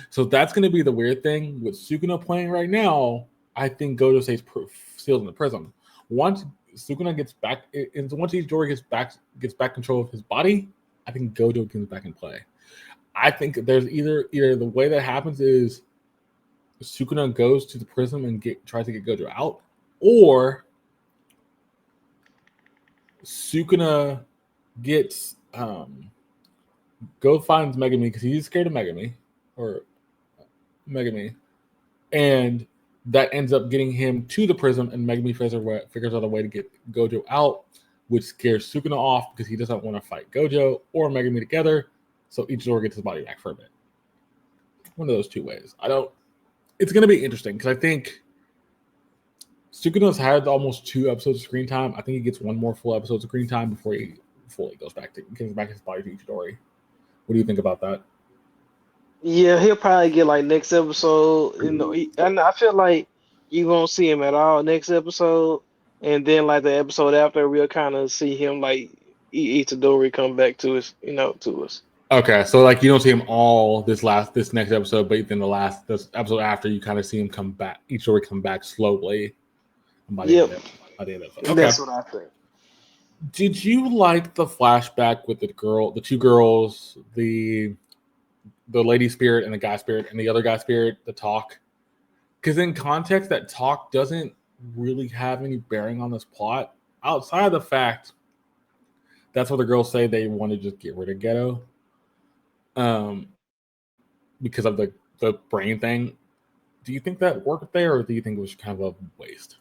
So that's going to be the weird thing with Sukuna playing right now. I think Gojo stays sealed in the prism. Once Sukuna gets back, and once Itadori gets back control of his body, I think Gojo comes back in play. I think there's either the way that happens is Sukuna goes to the prism and tries to get Gojo out, or Sukuna gets finds Megumi because he's scared of Megumi, and that ends up getting him to the prism, and Megumi figures out a way to get Gojo out, which scares Sukuna off because he doesn't want to fight Gojo or Megumi together. So Itadori gets his body back for a bit. One of those two ways. It's going to be interesting because I think Sukuna's had almost 2 episodes of screen time. I think he gets one more full episode of screen time before he fully gives back his body to Itadori. What do you think about that? Yeah, he'll probably get like next episode. And I feel like you won't see him at all next episode, and then like the episode after, we'll kind of see him like Itadori come back to us, to us. Okay, so like you don't see him all this next episode, but then this episode after, you kind of see him come back. Itadori come back slowly. Yep, okay. That's what I think. Did you like the flashback with the two girls, the lady spirit and the guy spirit, and the other guy spirit, the talk? Because in context, that talk doesn't really have any bearing on this plot outside of the fact that's what the girls say they want to just get rid of Geto, because of the brain thing. Do you think that worked there, or do you think it was kind of a waste?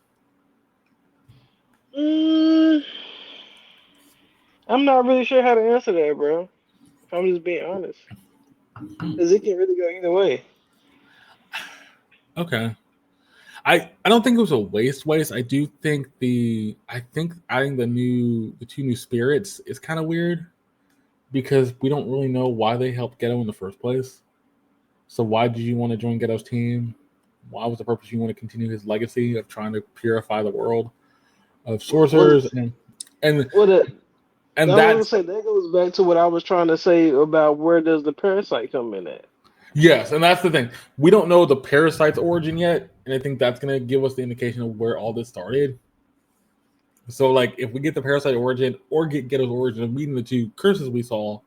I'm not really sure how to answer that, bro. If I'm just being honest, because it can really go either way. Okay. I don't think it was a waste. I do think adding the 2 new spirits is kind of weird because we don't really know why they helped Geto in the first place. So why did you want to join Geto's team? Why was the purpose you want to continue his legacy of trying to purify the world of sorcerers? That goes back to what I was trying to say about where does the parasite come in at? Yes, and that's the thing. We don't know the parasite's origin yet, and I think that's going to give us the indication of where all this started. So, like, if we get the parasite origin or get Geto's origin of meeting the 2 curses we saw,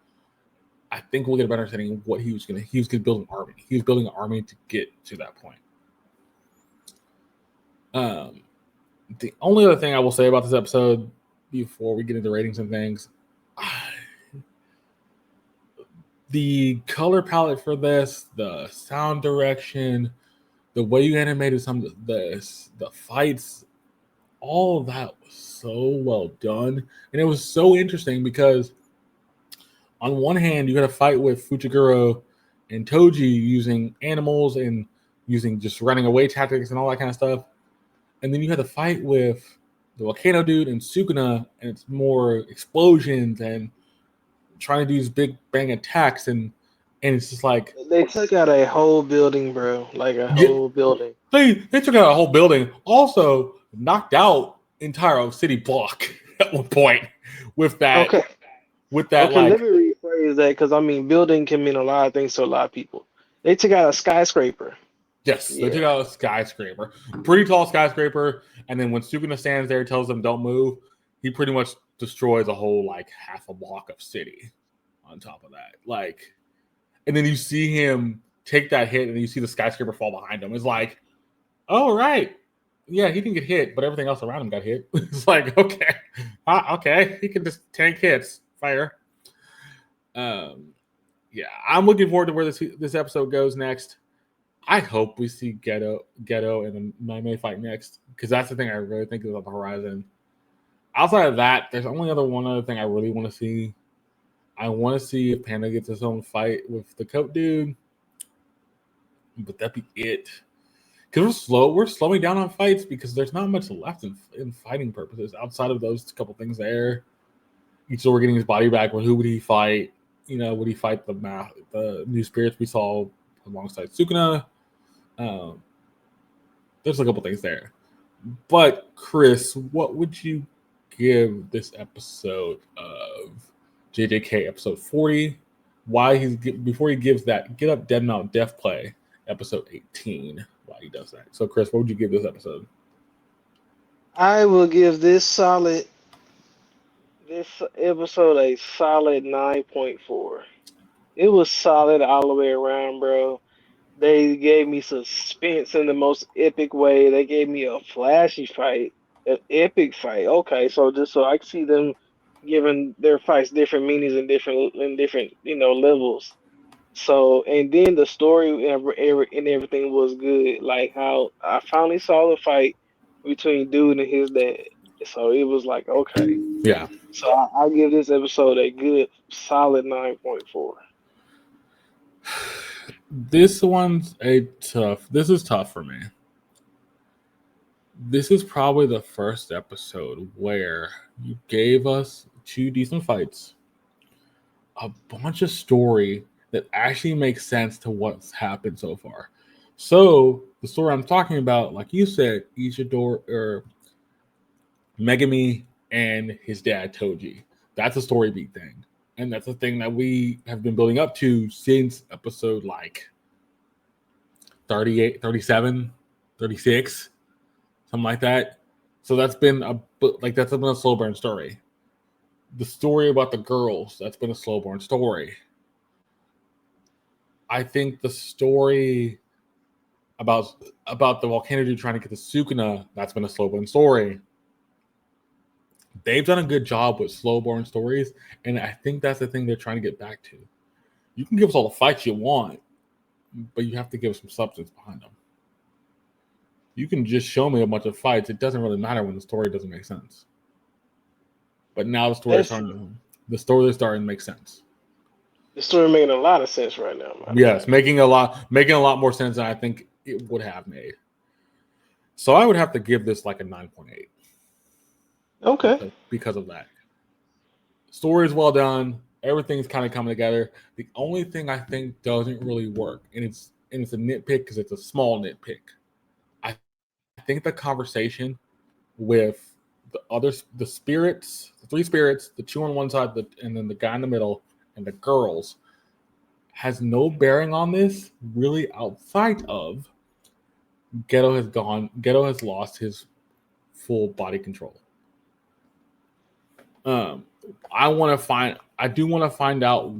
I think we'll get a better understanding of what he was going to build an army. He was building an army to get to that point. The only other thing I will say about this episode before we get into ratings and things, the color palette for this, the sound direction, the way you animated some of the fights, all of that was so well done. And it was so interesting because on one hand, you got a fight with Fuchiguro and Toji using animals and using just running away tactics and all that kind of stuff. And then you had the fight with the Volcano Dude and Sukuna, and it's more explosions and trying to do these big bang attacks, and it's just like they took out a whole building, bro. Like a whole building. They took out a whole building. Also knocked out entire city block at one point with that. Okay. Let me rephrase that because building can mean a lot of things to a lot of people. They took out a skyscraper. Yes, they took out a skyscraper, pretty tall skyscraper, and then when Sukuna stands there, tells them don't move, he pretty much destroys a whole like half a block of city on top of that. Like, and then you see him take that hit, and you see the skyscraper fall behind him. It's like, oh right, yeah, he didn't get hit, but everything else around him got hit. It's like, okay, okay, he can just tank hits, fire. Yeah, I'm looking forward to where this episode goes next. I hope we see Geto and the Mei fight next, because that's the thing I really think is on the horizon. Outside of that, there's only one other thing I really want to see. I want to see if Panda gets his own fight with the Coat Dude, but that'd be it. Because we're slowing down on fights because there's not much left in fighting purposes outside of those couple things there. So we're getting his body back. Well, who would he fight? Would he fight the new spirits we saw alongside Sukuna? There's a couple things there. But Chris, what would you give this episode of JJK episode 40. Why before he gives that Get Up Dead Mount Death Play episode 18. Why he does that? So Chris, what would you give this episode? I will give this episode a solid 9.4. It was solid all the way around, bro. They gave me suspense in the most epic way. They gave me a flashy fight, an epic fight. Okay, so just so I can see them giving their fights different meanings and different levels. So and then the story and everything was good. Like how I finally saw the fight between dude and his dad. So it was like okay. Yeah. So I'll give this episode a good solid 9.4. This is tough for me. This is probably the first episode where you gave us 2 decent fights, a bunch of story that actually makes sense to what's happened so far. So the story I'm talking about, like you said, Ishidori or Megami and his dad Toji. That's a story beat thing. And that's a thing that we have been building up to since episode like 38, 37, 36, something like that. So that's been a slow burn story. The story about the girls, that's been a slow burn story. I think the story about the volcano dude trying to get the Sukuna, that's been a slow burn story. They've done a good job with slow burn stories, and I think that's the thing they're trying to get back to. You can give us all the fights you want, but you have to give some substance behind them. You can just show me a bunch of fights. It doesn't really matter when the story doesn't make sense. But now the story is starting to make sense. The story making a lot of sense right now. Yes, making a lot more sense than I think it would have made. So I would have to give this like a 9.8. Okay. Because of that. Story is well done. Everything's kind of coming together. The only thing I think doesn't really work, and it's a nitpick because it's a small nitpick. I think the conversation with the spirits, the 3 spirits, the 2 on one side, and then the guy in the middle, and the girls, has no bearing on this really outside of Geto has lost his full body control. I do want to find out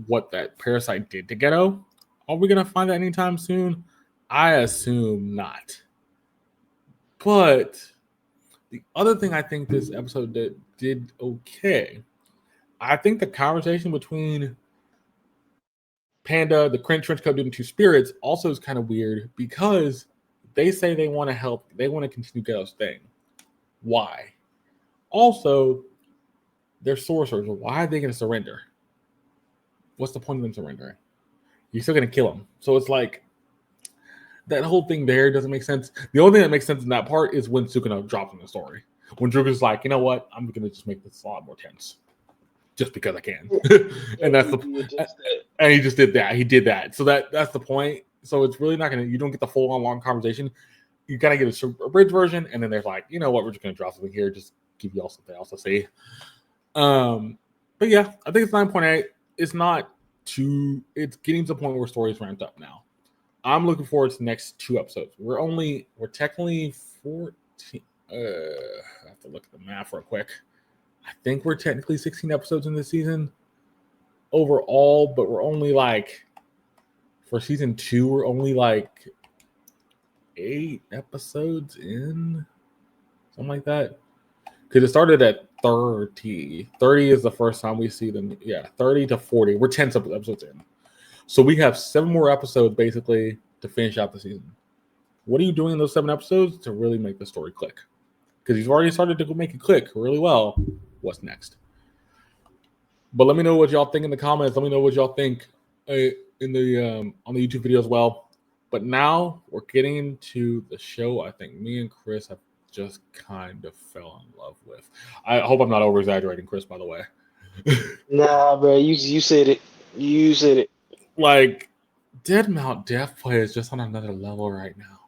what that parasite did to Geto. Are we going to find that anytime soon? I assume not. But the other thing I think this episode did okay. I think the conversation between Panda, the trench coat dude, and 2 spirits also is kind of weird because they say they want to help. They want to continue Geto's thing. Why? Also, they're sorcerers. Why are they going to surrender? What's the point of them surrendering? You're still going to kill them. So it's like that whole thing there doesn't make sense. The only thing that makes sense in that part is when Sukuna drops in the story. When Druga's like, you know what? I'm going to just make this a lot more tense. Just because I can. And and he just did that. He did that. So that's the point. So it's really not you don't get the full on long conversation. You got to get a bridge version. And then there's like, you know what? We're just going to drop something here. Just give you all something else to see. But yeah, I think it's 9.8. It's not it's getting to the point where story's ramped up now. I'm looking forward to the next 2 episodes. We're technically 14. I have to look at the math real quick. I think we're technically 16 episodes in this season overall, but we're only for season 2, we're only 8 episodes in, something like that. Because it started at 30. 30 is the first time we see them. Yeah, 30 to 40. We're 10 episodes in. So we have 7 more episodes basically to finish out the season. What are you doing in those 7 episodes to really make the story click? Because you've already started to make it click really well. What's next? But let me know what y'all think in the comments. Let me know what y'all think in the on the YouTube video as well. But now we're getting into the show I think me and Chris have just kind of fell in love with. I hope I'm not over exaggerating, Chris, by the way. Nah, bro, you said it. You said it. Like, Dead Mount Death Play is just on another level right now.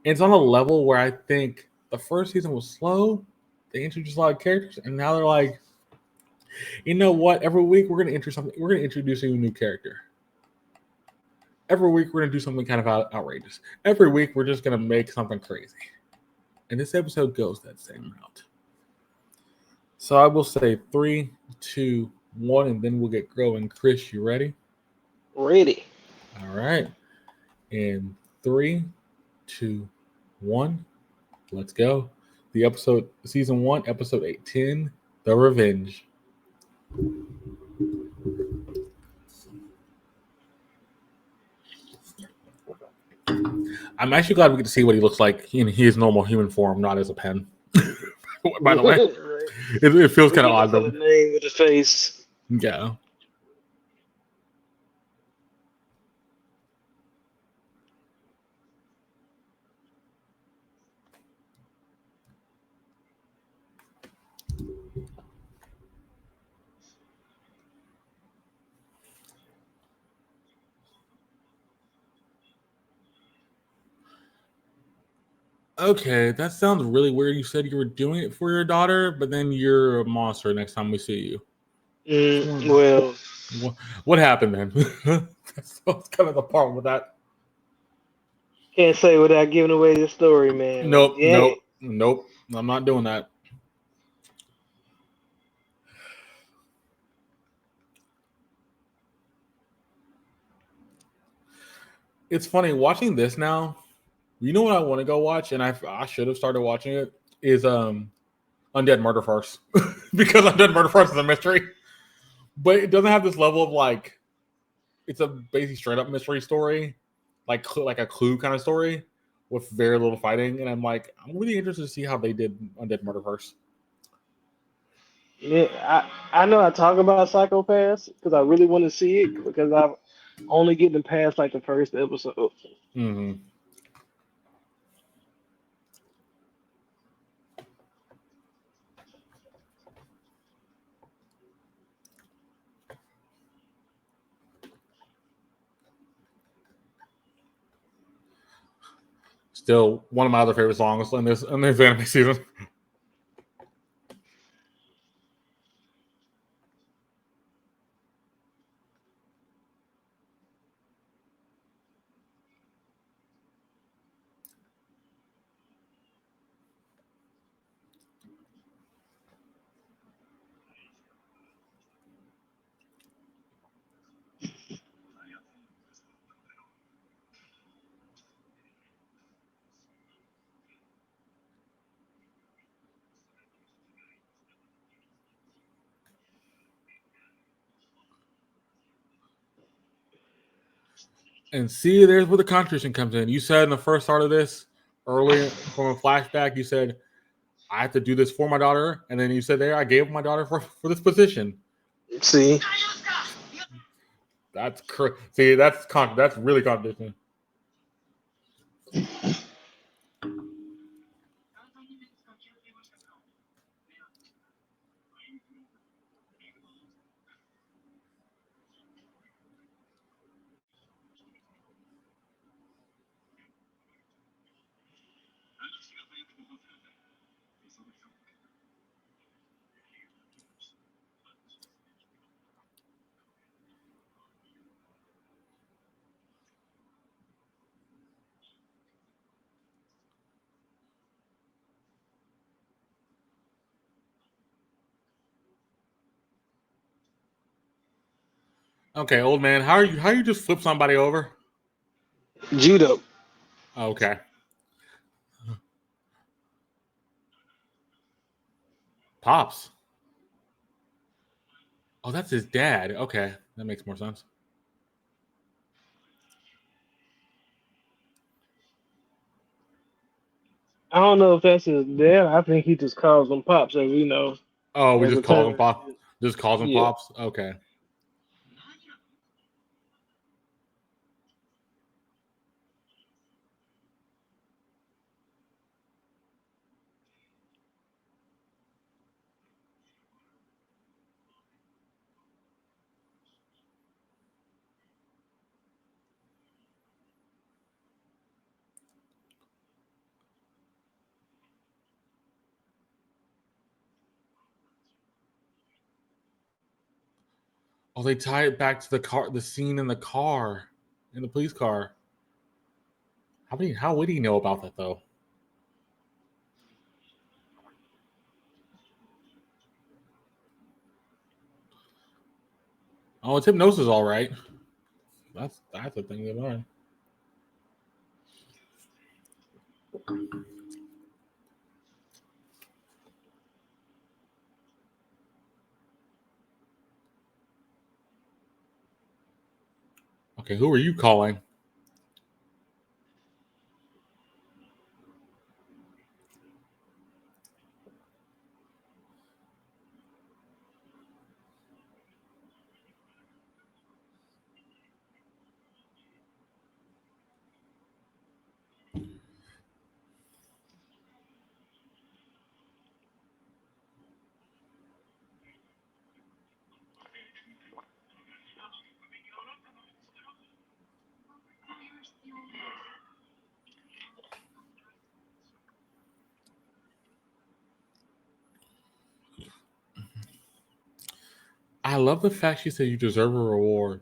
It's on a level where I think the first season was slow. they introduced a lot of characters, and now they're like, you know what? Every week we're gonna introduce something. We're gonna introduce you a new character. Every week we're gonna do something kind of outrageous. Every week we're just gonna make something crazy. And this episode goes that same route. So I will say 3, 2, 1, and then we'll get going. Chris, you ready? Ready. All right. In 3, 2, 1, let's go. The episode, season 1, episode 18, The Revenge. I'm actually glad we get to see what he looks like in his normal human form, not as a pen. By the way, Right. it feels We kind of can odd put though. a name with a face. Yeah. Okay, that sounds really weird. You said you were doing it for your daughter, but then you're a monster next time we see you. Well, What happened then? That's kind of the problem with that. can't say without giving away the story, man. Nope, Yeah. nope. I'm not doing that. It's funny watching this now. You know what I want to go watch, and I should have started watching it. Is Undead Murder Farce because Undead Murder Farce is a mystery, but it doesn't have this level of like. It's a basically straight up mystery story, like a Clue kind of story with very little fighting, and I'm really interested to see how they did Undead Murder Farce. Yeah, I know I talk about Psychopaths because I really want to see it because I've only getting past like the first episode. Mm-hmm. Still one of my other favorite songs in this anime season. And see, there's where the contradiction comes in. You said in the first start of this, earlier from a flashback, you said, I have to do this for my daughter. And then you said, there, I gave my daughter for this position. See, That's see, that's really contradicting. Okay, old man, how you just flip somebody over? judo. Okay. Pops. Oh, that's his dad. Okay, that makes more sense. I don't know if that's his dad. I think he just calls them pops, as we know. Oh, we As a just calls him term. pop. Just calls him Yeah. pops. Okay. Oh, they tie it back to the car, the scene in the car, in the police car. How would he know about that though? Oh, it's hypnosis, all right. That's a thing to learn. Okay, who are you calling? I love the fact she said you deserve a reward.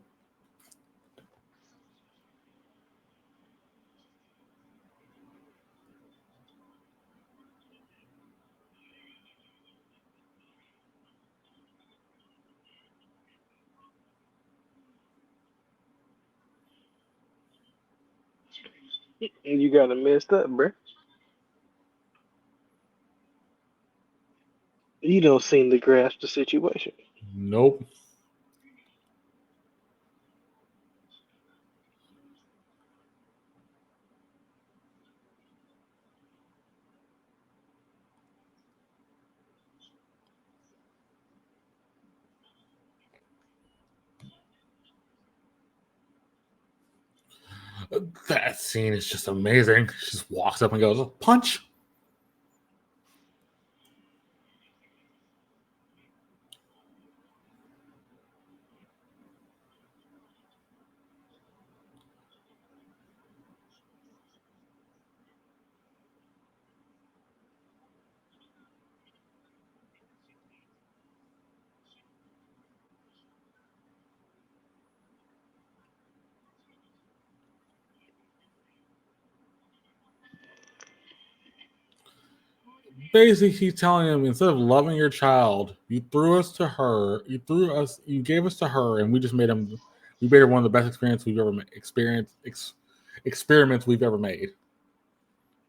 You got it messed up, bruh. You don't seem to grasp the situation. Nope. That scene is just amazing. She just walks up and goes, punch. Basically, she's telling him instead of loving your child, you threw us to her. You gave us to her, and we just made him. We made her one of the best experiences we've ever experiments we've ever made.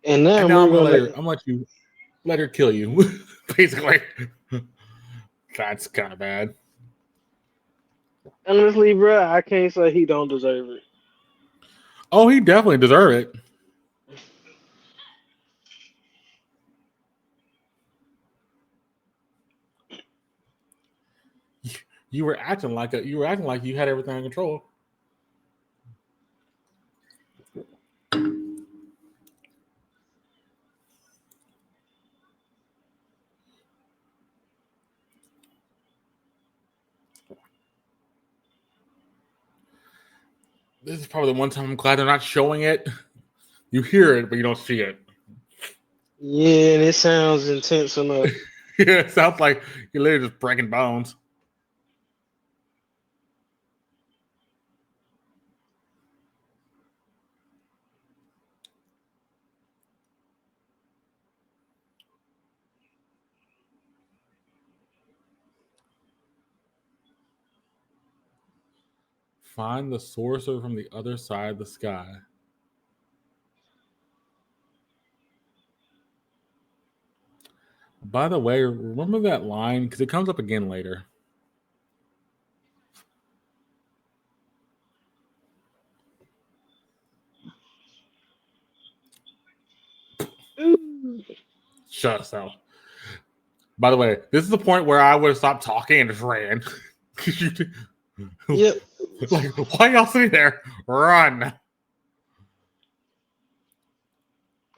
And now And now we're gonna I'm gonna let you let her kill you. Basically, that's kind of bad. honestly, bruh, I can't say he don't deserve it. Oh, he definitely deserved it. You were acting like you had everything under control. This is probably the one time I'm glad they're not showing it. You hear it, but you don't see it. Yeah, and it sounds intense enough. Yeah, it sounds like you're literally just breaking bones. Find the sorcerer from the other side of the sky. By the way, remember that line? Because it comes up again later. Shut us out. By the way, this is the point where I would have stopped talking and just ran. Yep. Like, why y'all sitting there? Run.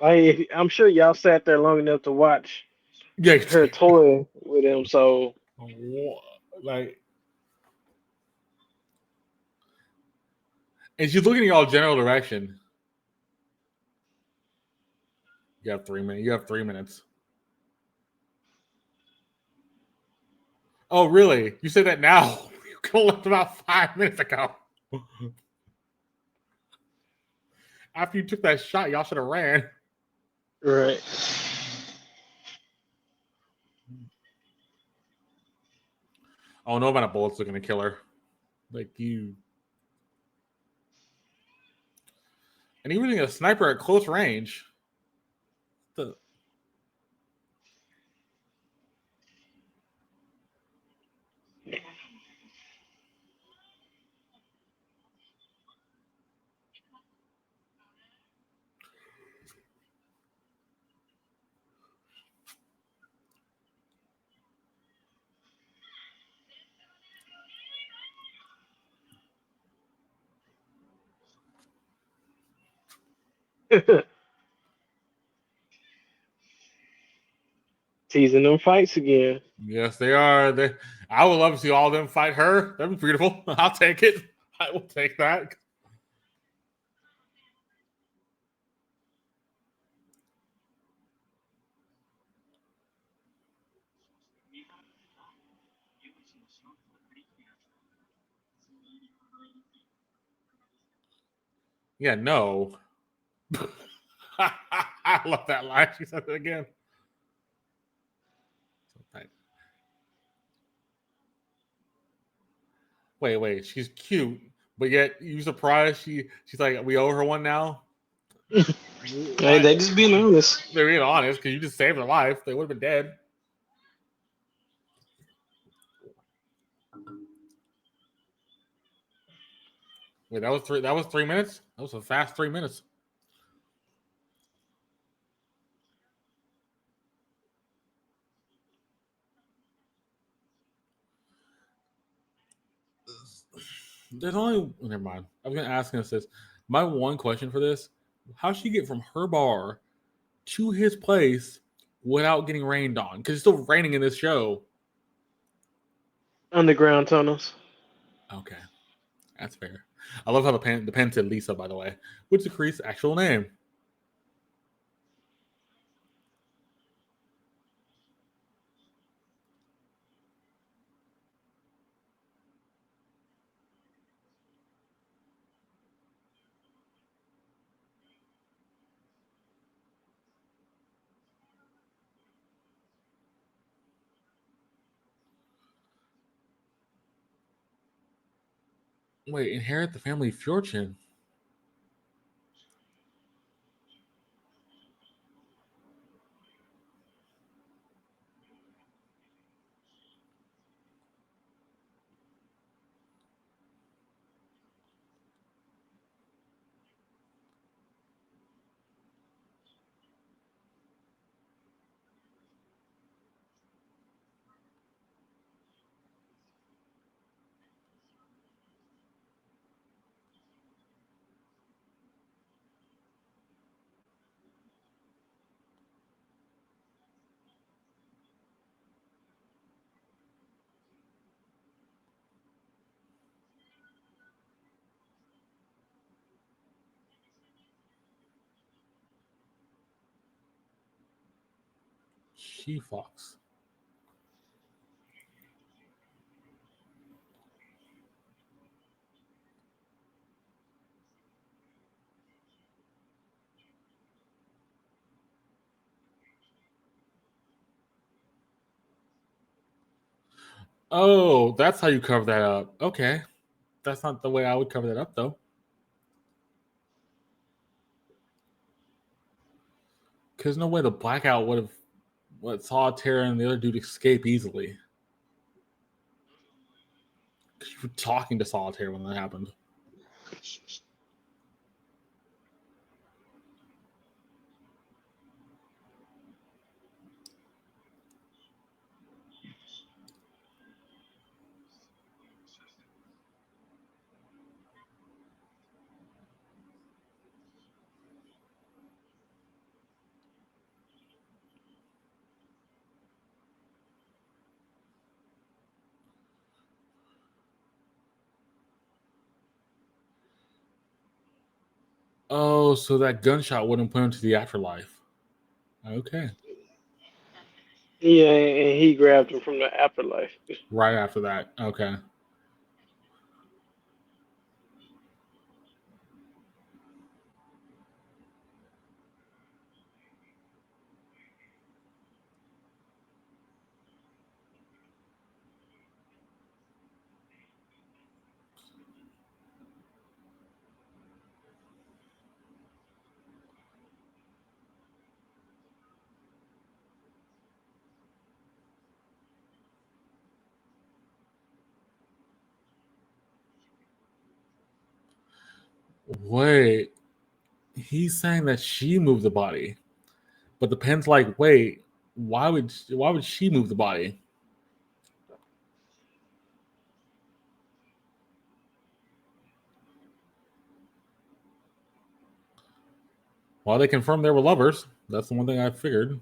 I'm sure y'all sat there long enough to watch Yeah. her toy with him, so Like, and she's looking in y'all general direction. You have 3 minutes. You have 3 minutes. Oh, really? You say that now? Could have left about 5 minutes ago. After you took that shot, y'all should have ran. Right. Oh, no amount of bullets are gonna kill her. Like you. And even a sniper at close range. The Teasing them fights again. Yes, they are. I would love to see all of them fight her. That'd be beautiful. I'll take it. I will take that. Yeah, no. I love that line. She said it again. Wait. She's cute, but yet you surprised she's like, we owe her one now. Hey, they just being honest. They're being honest because you just saved her life. They would have been dead. Wait, that was 3 minutes? That was a fast 3 minutes. There's only never mind. I was gonna ask him this. My one question for this: how she get from her bar to his place without getting rained on? Because it's still raining in this show. Underground tunnels. Okay, that's fair. I love how the pen said Lisa, by the way, which is Creed's actual name. Wait, inherit the family fortune. She Fox. Oh, that's how you cover that up. Okay. That's not the way I would cover that up, though. Because no way the blackout would have let Solitaire and the other dude escape easily. Because you were talking to Solitaire when that happened. Oh, so that gunshot wouldn't put him to the afterlife. Okay. Yeah, and he grabbed him from the afterlife. Right after that. Okay. Wait, he's saying that she moved the body, but the pen's like, wait, why would she move the body? Well, they confirmed they were lovers. That's the one thing I figured.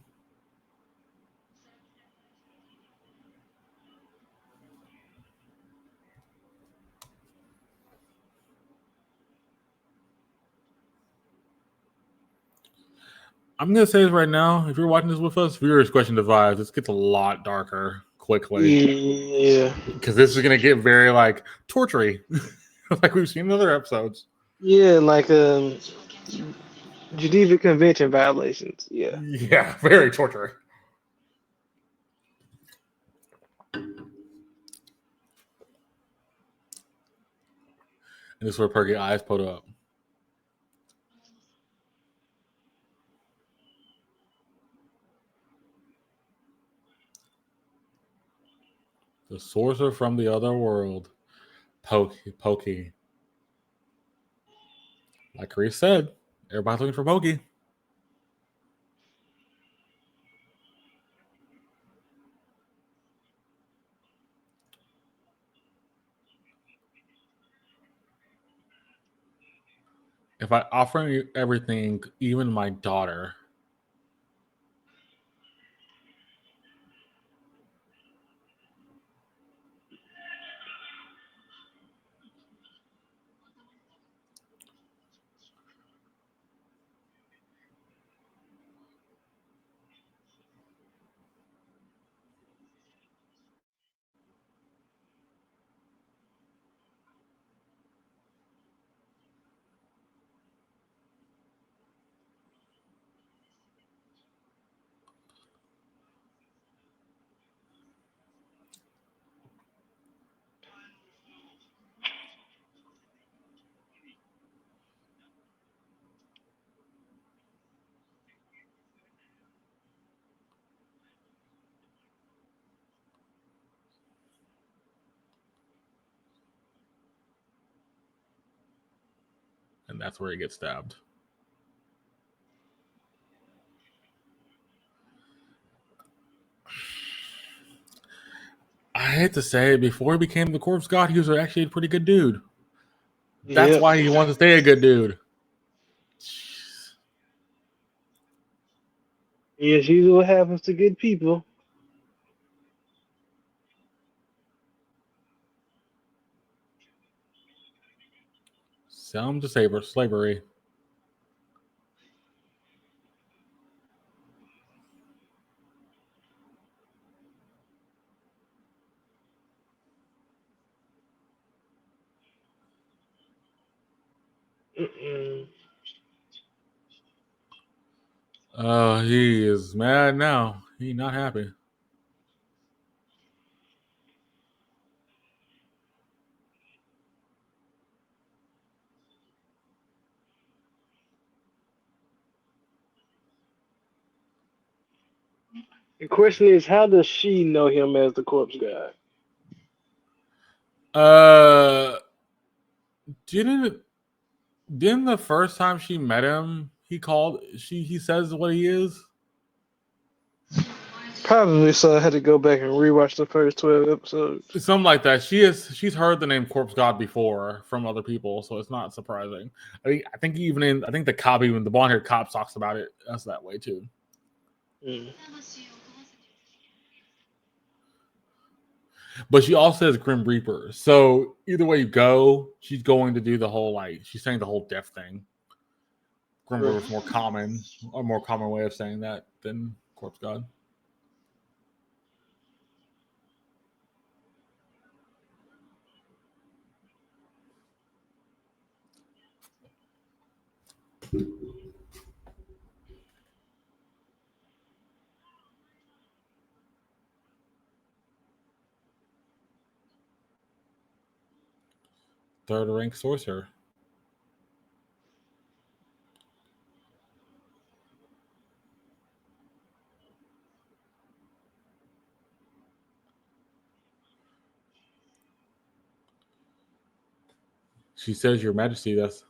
I'm gonna say this right now. If you're watching this with us, viewers question the vibes. This gets a lot darker quickly Yeah, because this is gonna get very like tortury, like we've seen in other episodes. yeah, like Geneva Convention violations. Yeah. Yeah, very torturing. And this is where Perky eyes put up. The sorcerer from the other world. Pokey. Like Chris said, everybody's looking for Pokey. If I offer you everything, even my daughter. And that's where he gets stabbed. I hate to say it, before he became the corpse god, he was actually a pretty good dude. That's Yep. why he wants to stay a good dude. Yes, usually what happens to good people. Sell him to slavery. Mm-mm. He is mad now. He not happy. The question is, how does she know him as the corpse god? Uh, didn't didn't the first time she met him, he says what he is. Probably so. I had to go back and rewatch the first 12 episodes. Something like that. She's heard the name Corpse God before from other people, so it's not surprising. I think the cop, even the blonde haired cop, talks about it as that way too. Mm. But she also says Grim Reaper. So either way you go, she's going to do the whole she's saying the whole death thing. Grim Reaper is a more common way of saying that than Corpse God. Third rank sorcerer. She says, Your Majesty, that's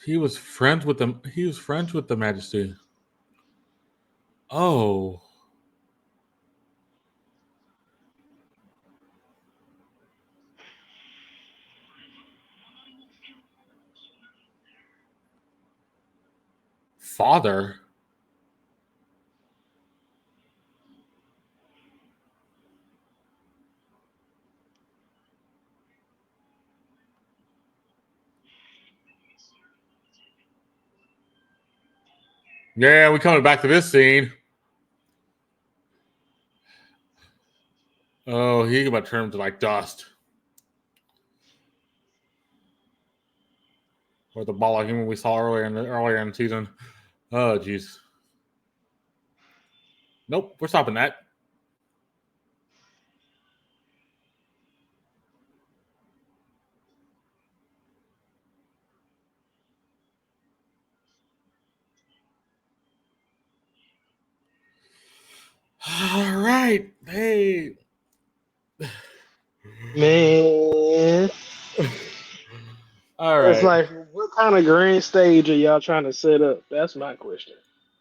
He was friends with them. He was friends with the Majesty. Oh. Father. Yeah, we coming back to this scene. Oh, he about turned to like dust. Or the ball like him we saw earlier in the season. Oh, jeez. Nope, we're stopping that. All right. Hey. Man, All it's right. like, what kind of grand stage are y'all trying to set up? That's my question.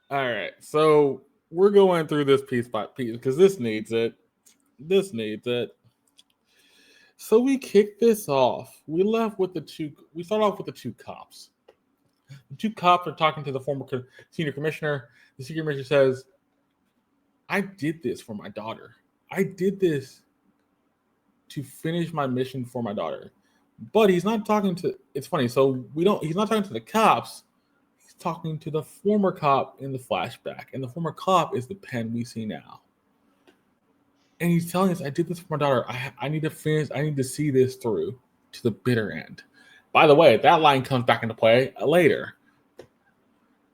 All right. So we're going through this piece by piece because this needs it. This needs it. So we kick this off. We left with the two. We start off with the two cops. The two cops are talking to the former senior commissioner. The senior commissioner says, "I did this for my daughter. I did this to finish my mission for my daughter." But he's not talking to. It's funny. So we don't. He's not talking to the cops. He's talking to the former cop in the flashback, and the former cop is the Penn we see now. And he's telling us, "I did this for my daughter. I need to finish. I need to see this through to the bitter end." By the way, that line comes back into play later.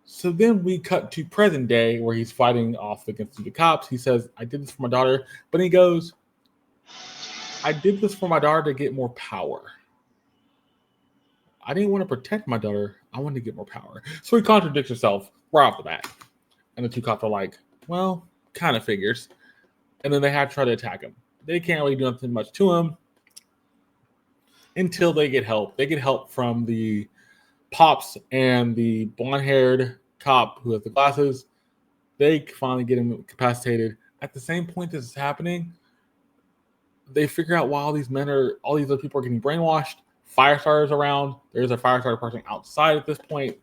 So then we cut to present day where he's fighting off against the cops. He says, "I did this for my daughter," but he goes, "I did this for my daughter to get more power. I didn't want to protect my daughter. I wanted to get more power." So he contradicts himself right off the bat. And the two cops are like, "Well, kind of figures." And then they have to try to attack him. They can't really do nothing much to him until they get help. They get help from the Pops and the blonde-haired cop who has the glasses. They finally get him incapacitated. At the same point this is happening, they figure out why all these other people are getting brainwashed. Firestarter's around. There's a Firestarter person outside at this point,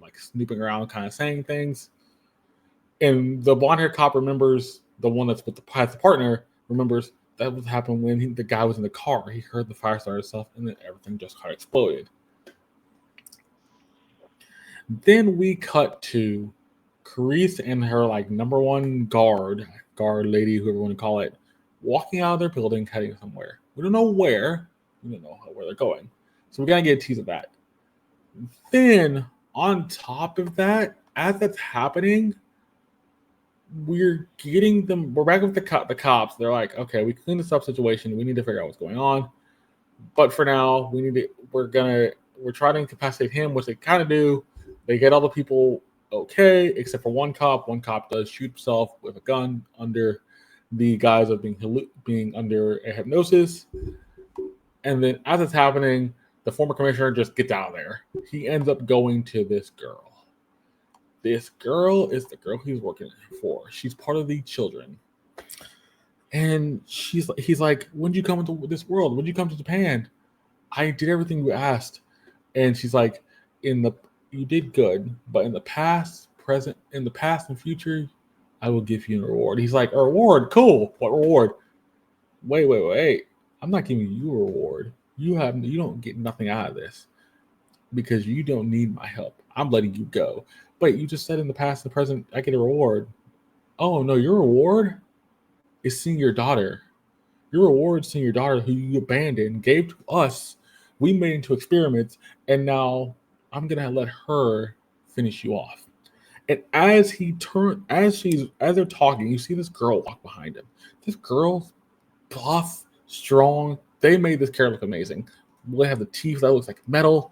like snooping around, kind of saying things. And the blonde-haired cop remembers, the one that's with the partner remembers that was happened when the guy was in the car. He heard the Firestarter stuff, and then everything just kind of exploded. Then we cut to Carice and her like number one guard lady, whoever you want to call it, walking out of their building, heading somewhere. We don't know where. We don't know where they're going. So we gotta get a tease of that. Then on top of that, as that's happening, we're getting them. We're back with the cops. They're like, "Okay, we cleaned this up situation. We need to figure out what's going on. But for now, we're trying to incapacitate him," which they kind of do. They get all the people okay, except for one cop. One cop does shoot himself with a gun under the guise of being under a hypnosis. And then as it's happening, the former commissioner just gets out of there. He ends up going to this girl. This girl is the girl he's working for. She's part of the children. And he's like, "When did you come into this world? When did you come to Japan?" "I did everything you asked." And she's like, "You did good, but in the past and future, I will give you a reward." He's like, "A reward? Cool. What reward?" Wait. "I'm not giving you a reward. You don't get nothing out of this because you don't need my help. I'm letting you go." "But you just said in the past and the present, I get a reward." "Oh no, your reward is seeing your daughter. Your reward is seeing your daughter who you abandoned, gave to us. We made into experiments, and now I'm gonna let her finish you off." And as they're talking, you see this girl walk behind him. This girl's buff, strong. They made this character look amazing. They have the teeth that looks like metal.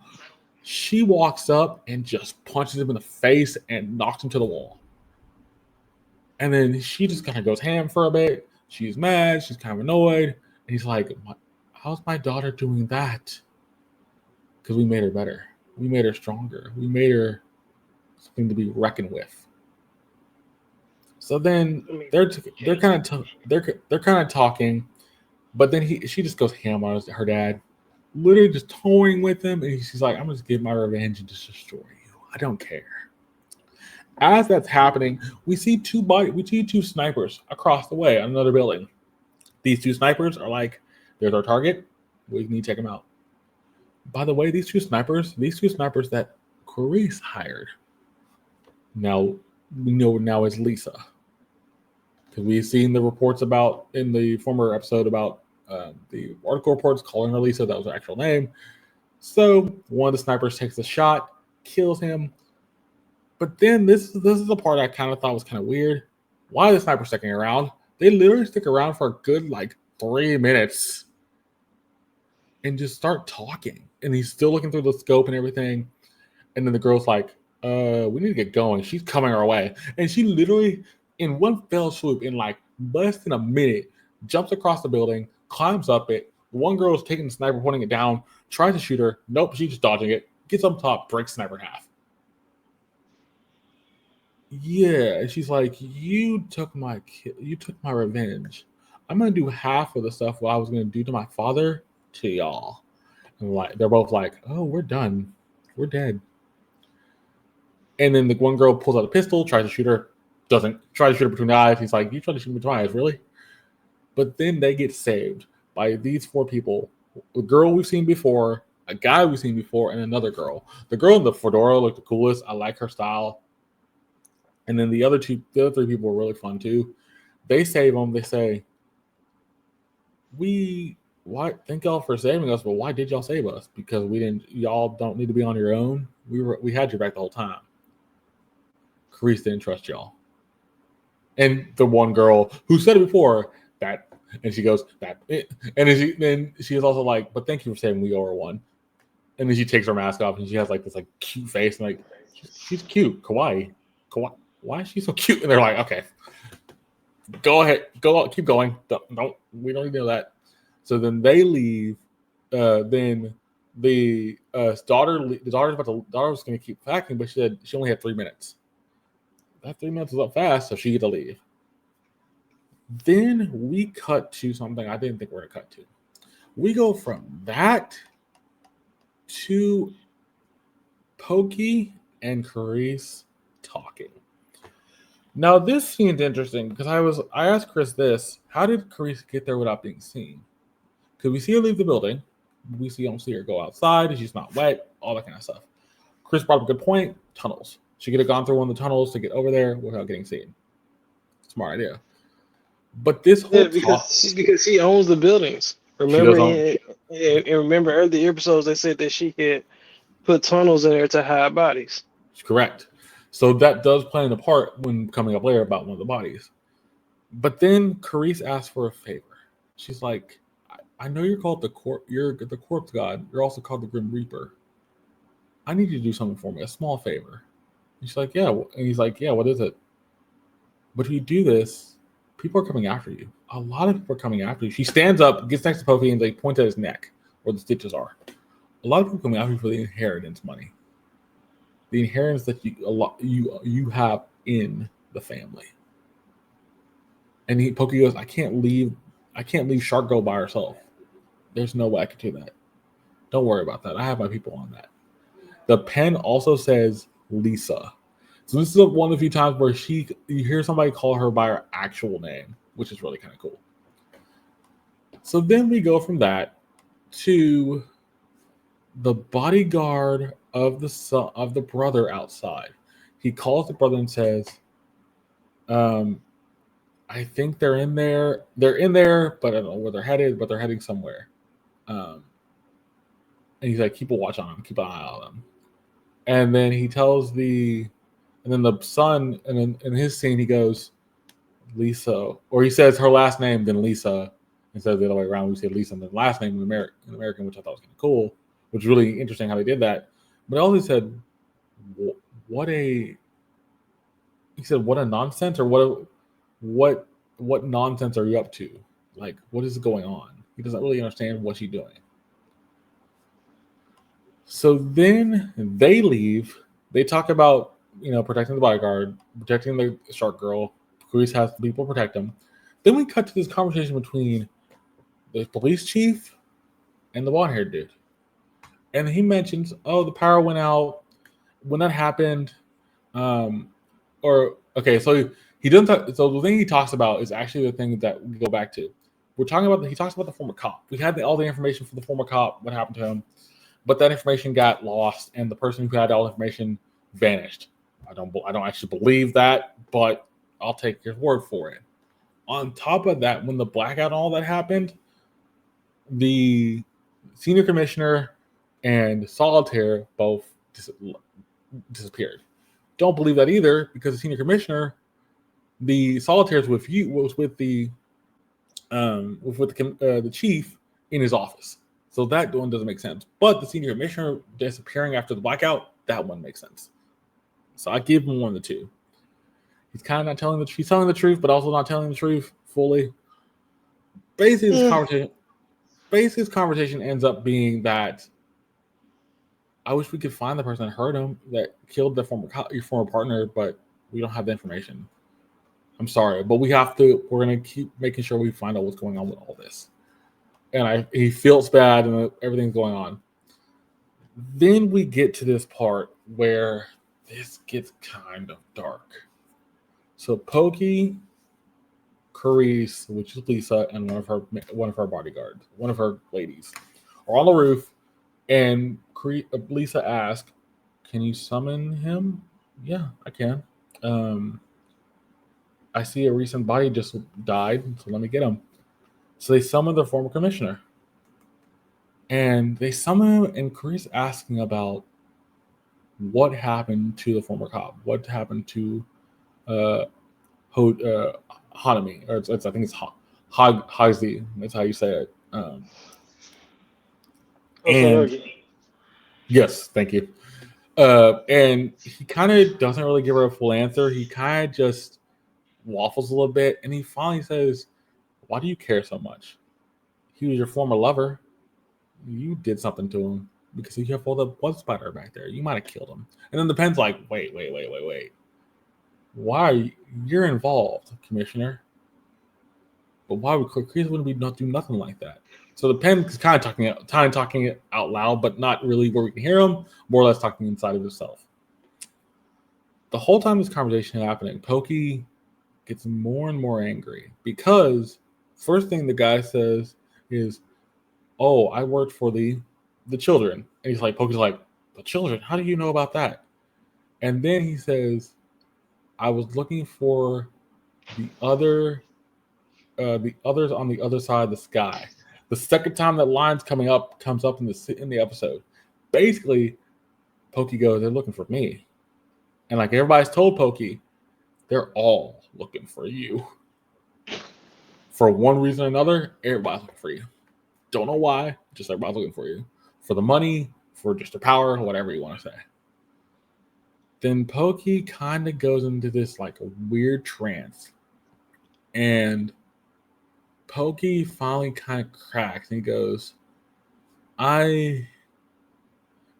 She walks up and just punches him in the face and knocks him to the wall. And then she just kind of goes ham for a bit. She's mad. She's kind of annoyed. And he's like, "How's my daughter doing that?" "Because we made her better. We made her stronger. We made her something to be reckoned with. So then they're kind of talking, but then she just goes ham on her dad, literally just toying with him, and she's like, "I'm just get my revenge and just destroy you. I don't care." As that's happening, we see two snipers across the way on another building. These two snipers are like, "There's our target. We need to take them out." By the way, these two snipers that Clarice hired, now we know now is Lisa. Because we've seen the reports about in the former episode about the article reports calling her Lisa. That was her actual name. So one of the snipers takes a shot, kills him. But then this is the part I kind of thought was kind of weird. Why are the snipers sticking around? They literally stick around for a good 3 minutes and just start talking. And he's still looking through the scope and everything. And then the girl's like, we need to get going. She's coming our way. And she literally, in one fell swoop, in less than a minute, jumps across the building, climbs up it. One girl is taking the sniper, pointing it down, tries to shoot her. Nope, she's just dodging it. Gets up top, breaks sniper in half. Yeah, she's like, you took my revenge. I'm gonna do half of the stuff what I was gonna do to my father to y'all. And they're both like, oh, we're done. We're dead. And then the one girl pulls out a pistol, tries to shoot her, doesn't. Try to shoot her between the eyes. He's like, you tried to shoot me between the eyes, really? But then they get saved by these 4 people. A girl we've seen before, a guy we've seen before, and another girl. The girl in the fedora looked the coolest. I like her style. And then the other 3 people were really fun too. They save them. They say, thank y'all for saving us, but why did y'all save us? Because y'all don't need to be on your own. We had your back the whole time. Clarice didn't trust y'all. And the one girl who said it before, and she goes, and then she is also like, but thank you for saving me over one. And then she takes her mask off and she has this cute face and she's cute, kawaii. Why is she so cute? And they're like, okay, go ahead, keep going. We don't need to know that. So then they leave. Then the daughter was going to keep packing, but she said she only had 3 minutes. That 3 minutes was up fast, so she had to leave. Then we cut to something I didn't think we were going to cut to. We go from that to Pokey and Clarice talking. Now this seemed interesting because I asked Chris this: how did Clarice get there without being seen? Because we see her leave the building, we don't see her go outside, she's not wet, all that kind of stuff. Chris brought up a good point: tunnels. She could have gone through one of the tunnels to get over there without getting seen. Smart idea. But this whole because she owns the buildings. Remember, remember earlier episodes they said that she could put tunnels in there to hide bodies. Correct. So that does play in the part when coming up later about one of the bodies. But then Clarice asks for a favor. She's like, I know you're called you're the corpse god. You're also called the Grim Reaper. I need you to do something for me, a small favor. And she's like, yeah. And he's like, yeah, what is it? But if you do this, people are coming after you. A lot of people are coming after you. She stands up, gets next to Pokey, and they point at his neck where the stitches are. A lot of people coming after you for the inheritance money. The inheritance that you have in the family. And Pokey goes, I can't leave Shark Girl by herself. There's no way I can do that. Don't worry about that. I have my people on that. The pen also says Lisa. So this is one of the few times where you hear somebody call her by her actual name, which is really kind of cool. So then we go from that to the bodyguard of the brother outside. He calls the brother and says, I think they're in there. They're in there, but I don't know where they're headed, but they're heading somewhere. And he's like, keep a watch on them, keep an eye on them. And then he tells and then the son, and then in his scene, he goes, Lisa, or he says her last name, then Lisa, instead of the other way around. We say Lisa and then last name in American, which I thought was kind of cool, which is really interesting how they did that. But I also said, what a nonsense, or what nonsense are you up to? What is going on? He doesn't really understand what she's doing. So then they leave. They talk about protecting the bodyguard, protecting the shark girl. Cruz has people protect him. Then we cut to this conversation between the police chief and the blonde-haired dude, and he mentions, "Oh, the power went out when that happened." Or okay, so he doesn't. So the thing he talks about is actually the thing that we go back to. We're talking about. He talks about the former cop. We had all the information for the former cop. What happened to him? But that information got lost, and the person who had all the information vanished. I don't actually believe that, but I'll take your word for it. On top of that, when the blackout and all that happened, the senior commissioner and Solitaire both disappeared. Don't believe that either, because the senior commissioner, the Solitaire was with the chief in his office. So that one doesn't make sense. But the senior commissioner disappearing after the blackout, that one makes sense. So I give him one of the two. He's kind of not telling the truth. He's telling the truth, but also not telling the truth fully. Basically, this conversation ends up being that I wish we could find the person that hurt him, that killed your former partner, but we don't have the information. I'm sorry, but we're going to keep making sure we find out what's going on with all this. And he feels bad and everything's going on. Then we get to this part where this gets kind of dark. So Pokey, Carice, which is Lisa, and one of her bodyguards, one of her ladies, are on the roof, and Lisa asks, "Can you summon him?" "Yeah, I can. I see a recent body just died, so let me get him." So they summon the former commissioner. And they summon him, and Carice asking about what happened to the former cop. What happened to Hanami? Or I think it's Hagzi. That's how you say it. Okay. Yes, thank you. And he kind of doesn't really give her a full answer. He kind of just waffles a little bit, and he finally says, "Why do you care so much? He was your former lover. You did something to him because you have all the blood splatter back there. You might have killed him." And then the pen's like, wait. Why you're involved, Commissioner? But why would Carice wouldn't we not do nothing like that? So the pen is kind of talking it out loud, but not really where we can hear him. More or less talking inside of himself. The whole time this conversation is happening, Pokey gets more and more angry because first thing the guy says is, "Oh, I worked for the children." And he's like, Pokey's like, "The children? How do you know about that?" And then he says, "I was looking for the others on the other side of the sky." The second time that line's comes up in the episode. Basically, Pokey goes, "They're looking for me." And like everybody's told Pokey, they're all looking for you. For one reason or another, everybody's looking for you. Don't know why, just everybody's looking for you. For the money, for just the power, whatever you want to say. Then Pokey kind of goes into this like a weird trance. And Pokey finally kind of cracks and he goes,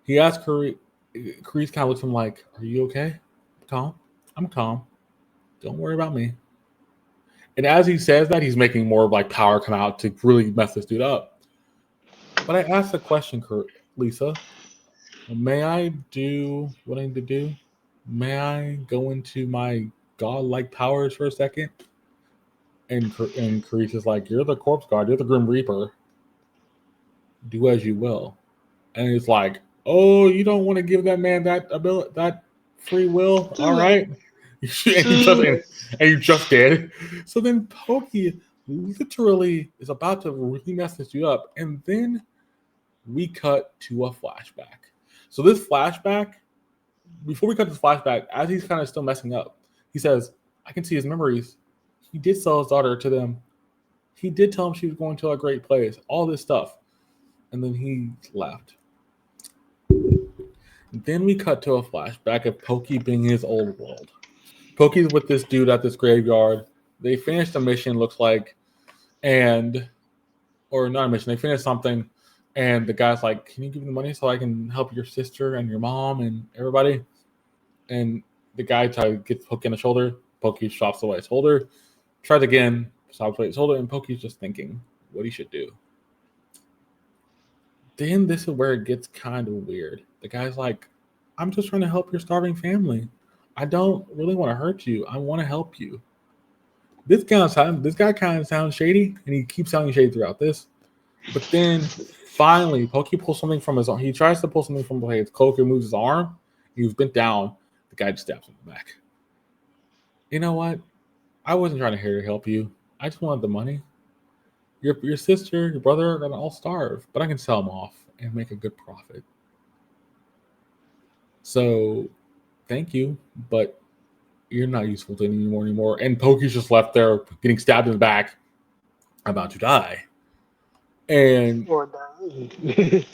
he asks Carice kind of looks at him like, "Are you okay?" "Calm. I'm calm. Don't worry about me." And as he says that, he's making more of like power come out to really mess this dude up. But I asked the question, Lisa, may I do what I need to do? May I go into my godlike powers for a second? And Carice is like, "You're the corpse guard. You're the Grim Reaper. Do as you will." And it's like, "Oh, you don't want to give that man that ability, that free will? All right." And you just did. So then Pokey literally is about to really mess this you up. And then we cut to a flashback. So this flashback, before we cut this flashback, as he's kind of still messing up, he says, "I can see his memories. He did sell his daughter to them. He did tell him she was going to a great place. All this stuff." And then he left. Then we cut to a flashback of Pokey being in his old world. Pokey's with this dude at this graveyard. They finished the mission, looks like, or not a mission. They finished something. And the guy's like, "Can you give me the money so I can help your sister and your mom and everybody?" And the guy tries to get Pokey on the shoulder. Pokey chops away his shoulder. Tries again, chops away his shoulder, and Pokey's just thinking what he should do. Then this is where it gets kind of weird. The guy's like, "I'm just trying to help your starving family. I don't really want to hurt you. I want to help you." This guy kind of sounds shady, and he keeps sounding shady throughout this. But then finally, Pokey pulls something from his arm. He tries to pull something from his cloak and moves his arm. He was bent down. The guy just stabs him in the back. You know what? I wasn't trying to help you. I just wanted the money. Your sister, your brother are gonna all starve, but I can sell them off and make a good profit. So, thank you, but you're not useful to anyone anymore. And Pokey's just left there, getting stabbed in the back, about to die. And Or dying.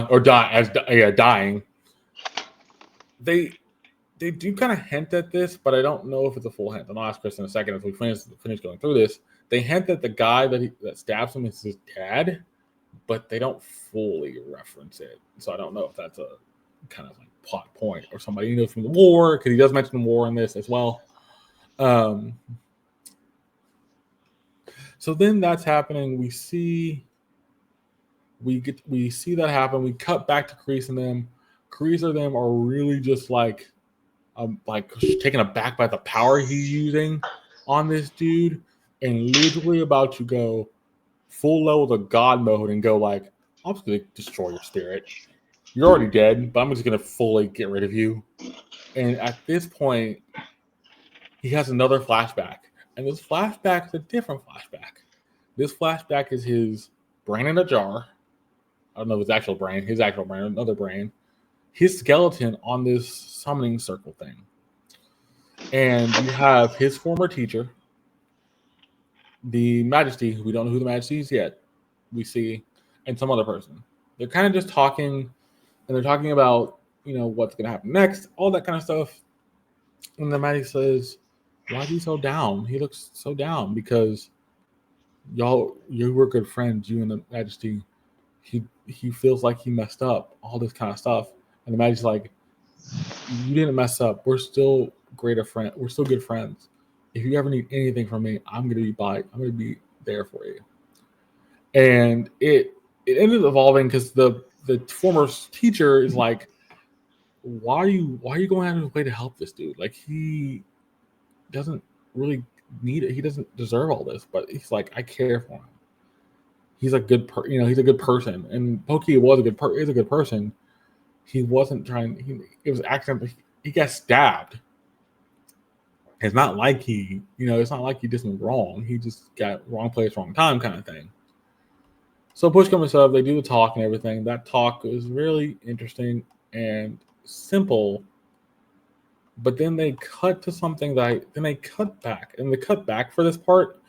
or dying. They do kind of hint at this, but I don't know if it's a full hint. I'll ask Chris in a second as we finish going through this. They hint that the guy that stabs him is his dad, but they don't fully reference it. So I don't know if that's a kind of like plot point or somebody from the war, because he does mention the war in this as well. So then that's happening. We see that happen. We cut back to Kreese and them. Kreese and them are really just like taken aback by the power he's using on this dude, and literally about to go full level to God mode and go like, "I'm just gonna destroy your spirit. You're already dead, but I'm just gonna fully get rid of you." And at this point, he has another flashback, and this flashback is a different flashback. This flashback is his brain in a jar. I don't know his actual brain, another brain. His skeleton on this summoning circle thing. And you have his former teacher, the Majesty. We don't know who the Majesty is yet. We see, and some other person. They're kind of just talking, and they're talking about, what's going to happen next, all that kind of stuff. And the Majesty says, "Why is he so down? He looks so down because you were good friends, you and the Majesty. He feels like he messed up, all this kind of stuff." And the Majesty's like, "You didn't mess up. We're still We're still good friends. If you ever need anything from me, I'm gonna be there for you." And it ended up evolving because the former teacher is like, why are you going out of his way to help this dude? Like, he doesn't really need it. He doesn't deserve all this, but he's like, I care for him. He's a good he's a good person. And Pokey is a good person. He wasn't trying. It was accident. He got stabbed. It's not like he did something wrong. He just got wrong place, wrong time kind of thing. So push comes up. They do the talk and everything. That talk is really interesting and simple. But then they cut to something then they cut back. And the cut back for this part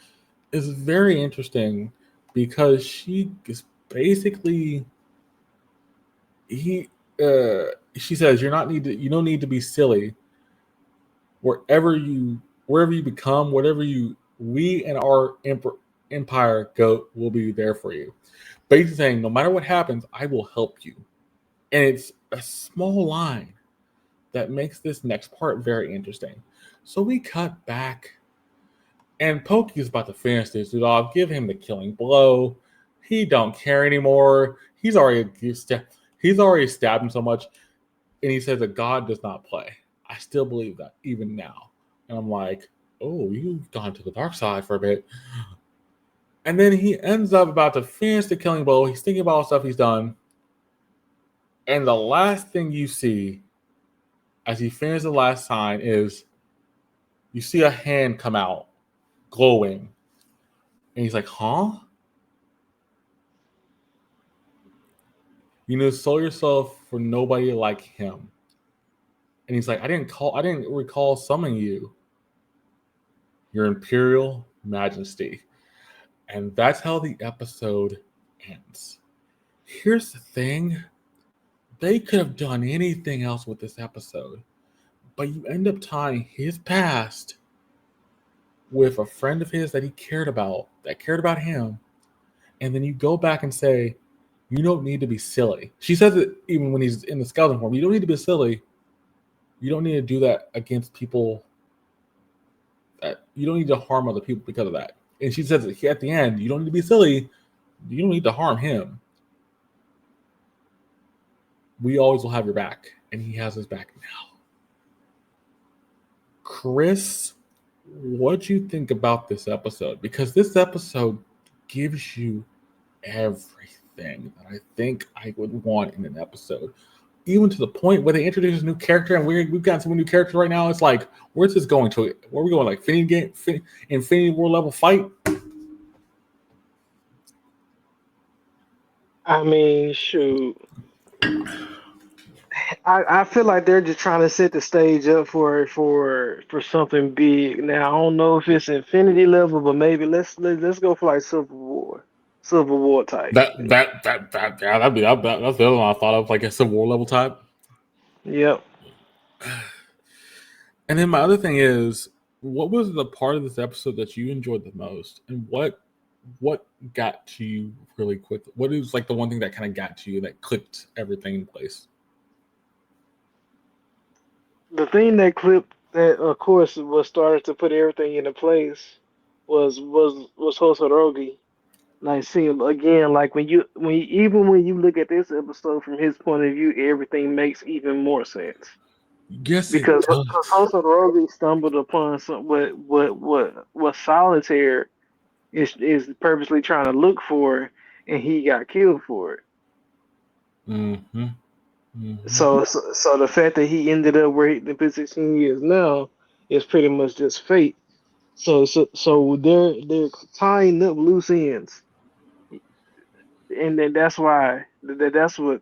is very interesting because she is basically she says, you don't need to be silly. Wherever you become, we and our empire will be there for you. Basically saying, no matter what happens, I will help you. And it's a small line that makes this next part very interesting. So we cut back, and Pokey is about to finish this dude off, give him the killing blow. He don't care anymore. He's already stabbed him so much, and he says that God does not play. I still believe that even now. And I'm like, oh, you've gone to the dark side for a bit. And then he ends up about to finish the killing blow. He's thinking about all the stuff he's done. And the last thing you see as he finishes the last sign is you see a hand come out, glowing. And he's like, huh? Sell yourself for nobody like him. And he's like, I didn't recall summoning you. Your Imperial Majesty. And that's how the episode ends. Here's the thing. They could have done anything else with this episode. But you end up tying his past with a friend of his that he cared about, that cared about him. And then you go back and say, You don't need to be silly. She says it even when he's in the skeleton form. You don't need to be silly. You don't need to do that against people. You don't need to harm other people because of that. And she says at the end, you don't need to be silly. You don't need to harm him. We always will have your back. And he has his back now. Chris, what do you think about this episode? Because this episode gives you everything that I think I would want in an episode. Even to the point where they introduce a new character, and we've got some new characters right now. It's like, where's this going to? Where are we going? Like Infinity War level fight? I mean, shoot. I feel like they're just trying to set the stage up for something big. Now I don't know if it's Infinity level, but maybe let's go for like Civil War type. That's the other one I thought of, like a Civil War level type. Yep. And then my other thing is, what was the part of this episode that you enjoyed the most, and what got to you really quickly? What is like the one thing that kind of got to you that clicked everything in place? The thing that clipped that, of course, was started to put everything into place was Hosorogi. Like, see again, like when you look at this episode from his point of view, everything makes even more sense. Yes, because Hosorogi stumbled upon what Solitaire is purposely trying to look for, and he got killed for it. Mm-hmm. Mm-hmm. So the fact that he ended up where the position he is now is pretty much just fate. So they're tying up loose ends, and then that's why that's what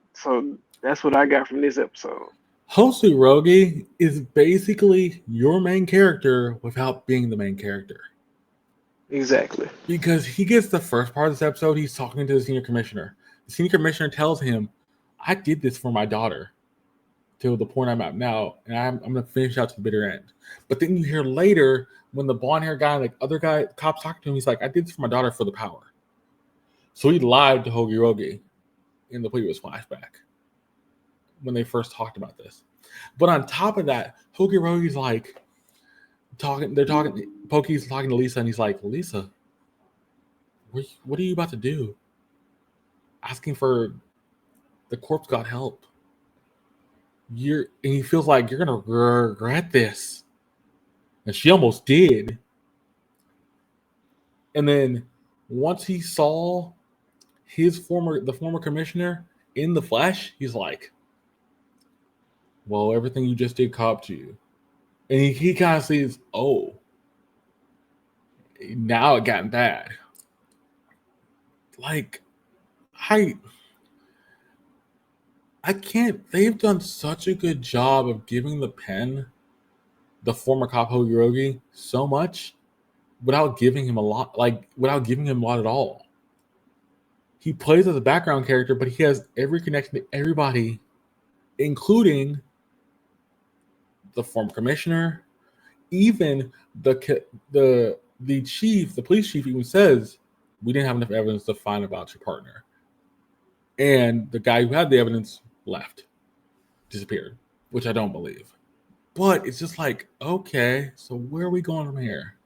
I got from this episode. Hosorogi is basically your main character without being the main character. Exactly. Because he gets the first part of this episode, he's talking to the senior commissioner. The senior commissioner tells him, I did this for my daughter till the point I'm at now, and I'm going to finish out to the bitter end. But then you hear later, when the blonde-haired guy and the other guy, cops talking to him, he's like, I did this for my daughter for the power. So he lied to Hosorogi in the previous flashback when they first talked about this. But on top of that, Hosorogi's like, Pokey's talking to Lisa, and he's like, Lisa, what are you about to do? Asking for the corpse god help. And he feels like you're gonna regret this. And she almost did. And then once he saw the former commissioner in the flesh, he's like, well, everything you just did caught to you. And he kind of sees, oh, now it got bad. Like, I can't. They've done such a good job of giving the former cop Hosorogi, so much without giving him a lot at all. He plays as a background character, but he has every connection to everybody, including the former commissioner. Even the chief, the police chief, even says, we didn't have enough evidence to find about your partner. And the guy who had the evidence disappeared, which I don't believe. But it's just like, okay, so where are we going from here?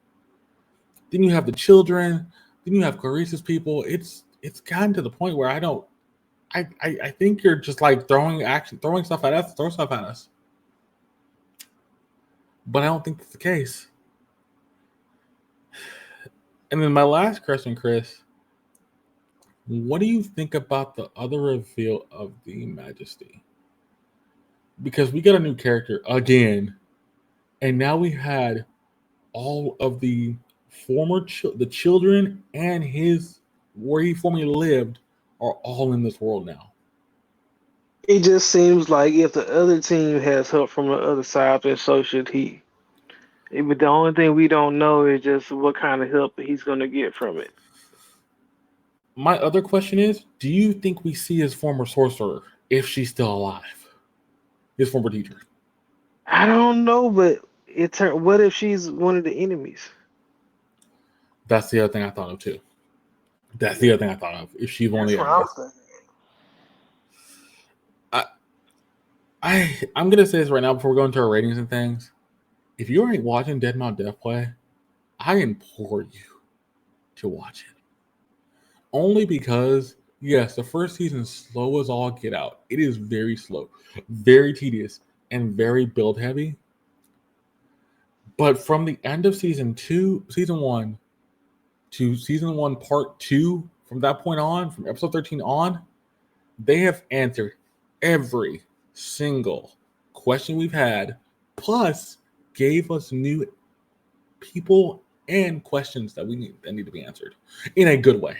Then you have the children. Then you have Clarice's people. It's gotten to the point where I think you're just like throwing stuff at us, throw stuff at us. But I don't think that's the case. And then my last question, Chris, what do you think about the other reveal of the Majesty? Because we got a new character again, and now we had all of the the children and where he formerly lived are all in this world now. It just seems like if the other team has help from the other side, then so should he. But the only thing we don't know is just what kind of help he's going to get from it. My other question is, do you think we see his former sorcerer, if she's still alive? His former teacher? I don't know, but what if she's one of the enemies? That's the other thing I thought of, too. If she's one of the enemies. I'm gonna say this right now before we go into our ratings and things. If you ain't watching Dead Mount Death Play, I implore you to watch it. Only because, yes, the first season is slow as all get out. It is very slow, very tedious, and very build heavy. But from the end of season 1 to season 1 part 2, from that point on, from episode 13 on, they have answered every single question we've had, plus gave us new people and questions that need to be answered in a good way.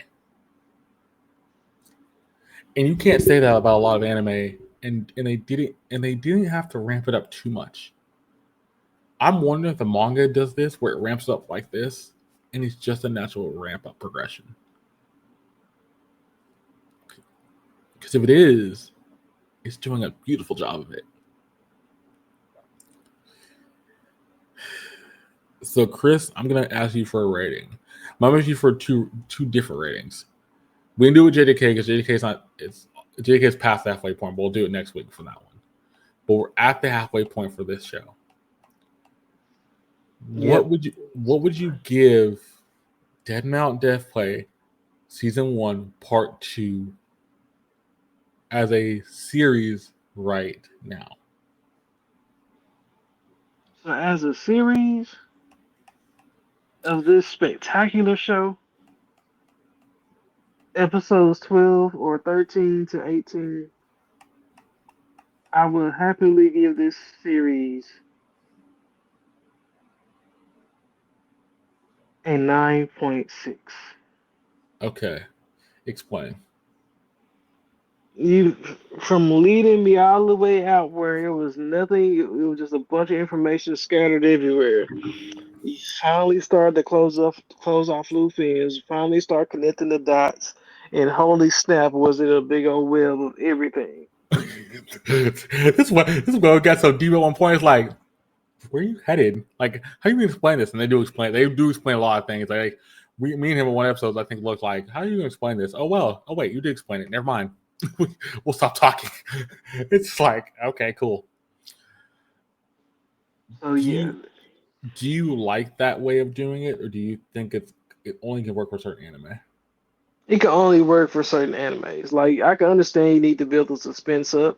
And you can't say that about a lot of anime, and they didn't have to ramp it up too much. I'm wondering if the manga does this, where it ramps up like this, and it's just a natural ramp up progression. Because if it is, it's doing a beautiful job of it. So, Chris, I'm gonna ask you for a rating. I'm gonna ask you for two different ratings. We can do it with JDK because JDK is past the halfway point, but we'll do it next week for that one. But we're at the halfway point for this show. Yep. What would you give Dead Mount Death Play season 1 part 2 as a series right now? So as a series of this spectacular show, episodes 12 or 13 to 18, I will happily give this series a 9.6. Okay, explain. You from leading me all the way out where it was nothing, it was just a bunch of information scattered everywhere. You finally started to close off loose ends, finally start connecting the dots, and holy snap, was it a big old web of everything. This one got so deep at one point. It's like, where are you headed? Like, how do you explain this? And they do explain a lot of things. Like, me and him in one episode, I think, looked like, how are you going to explain this? Oh, well. Oh, wait, you did explain it. Never mind. We'll stop talking. It's like, okay, cool. So yeah, Do you like that way of doing it, or do you think it only can work for certain anime? it can only work for certain animes. Like I can understand you need to build the suspense up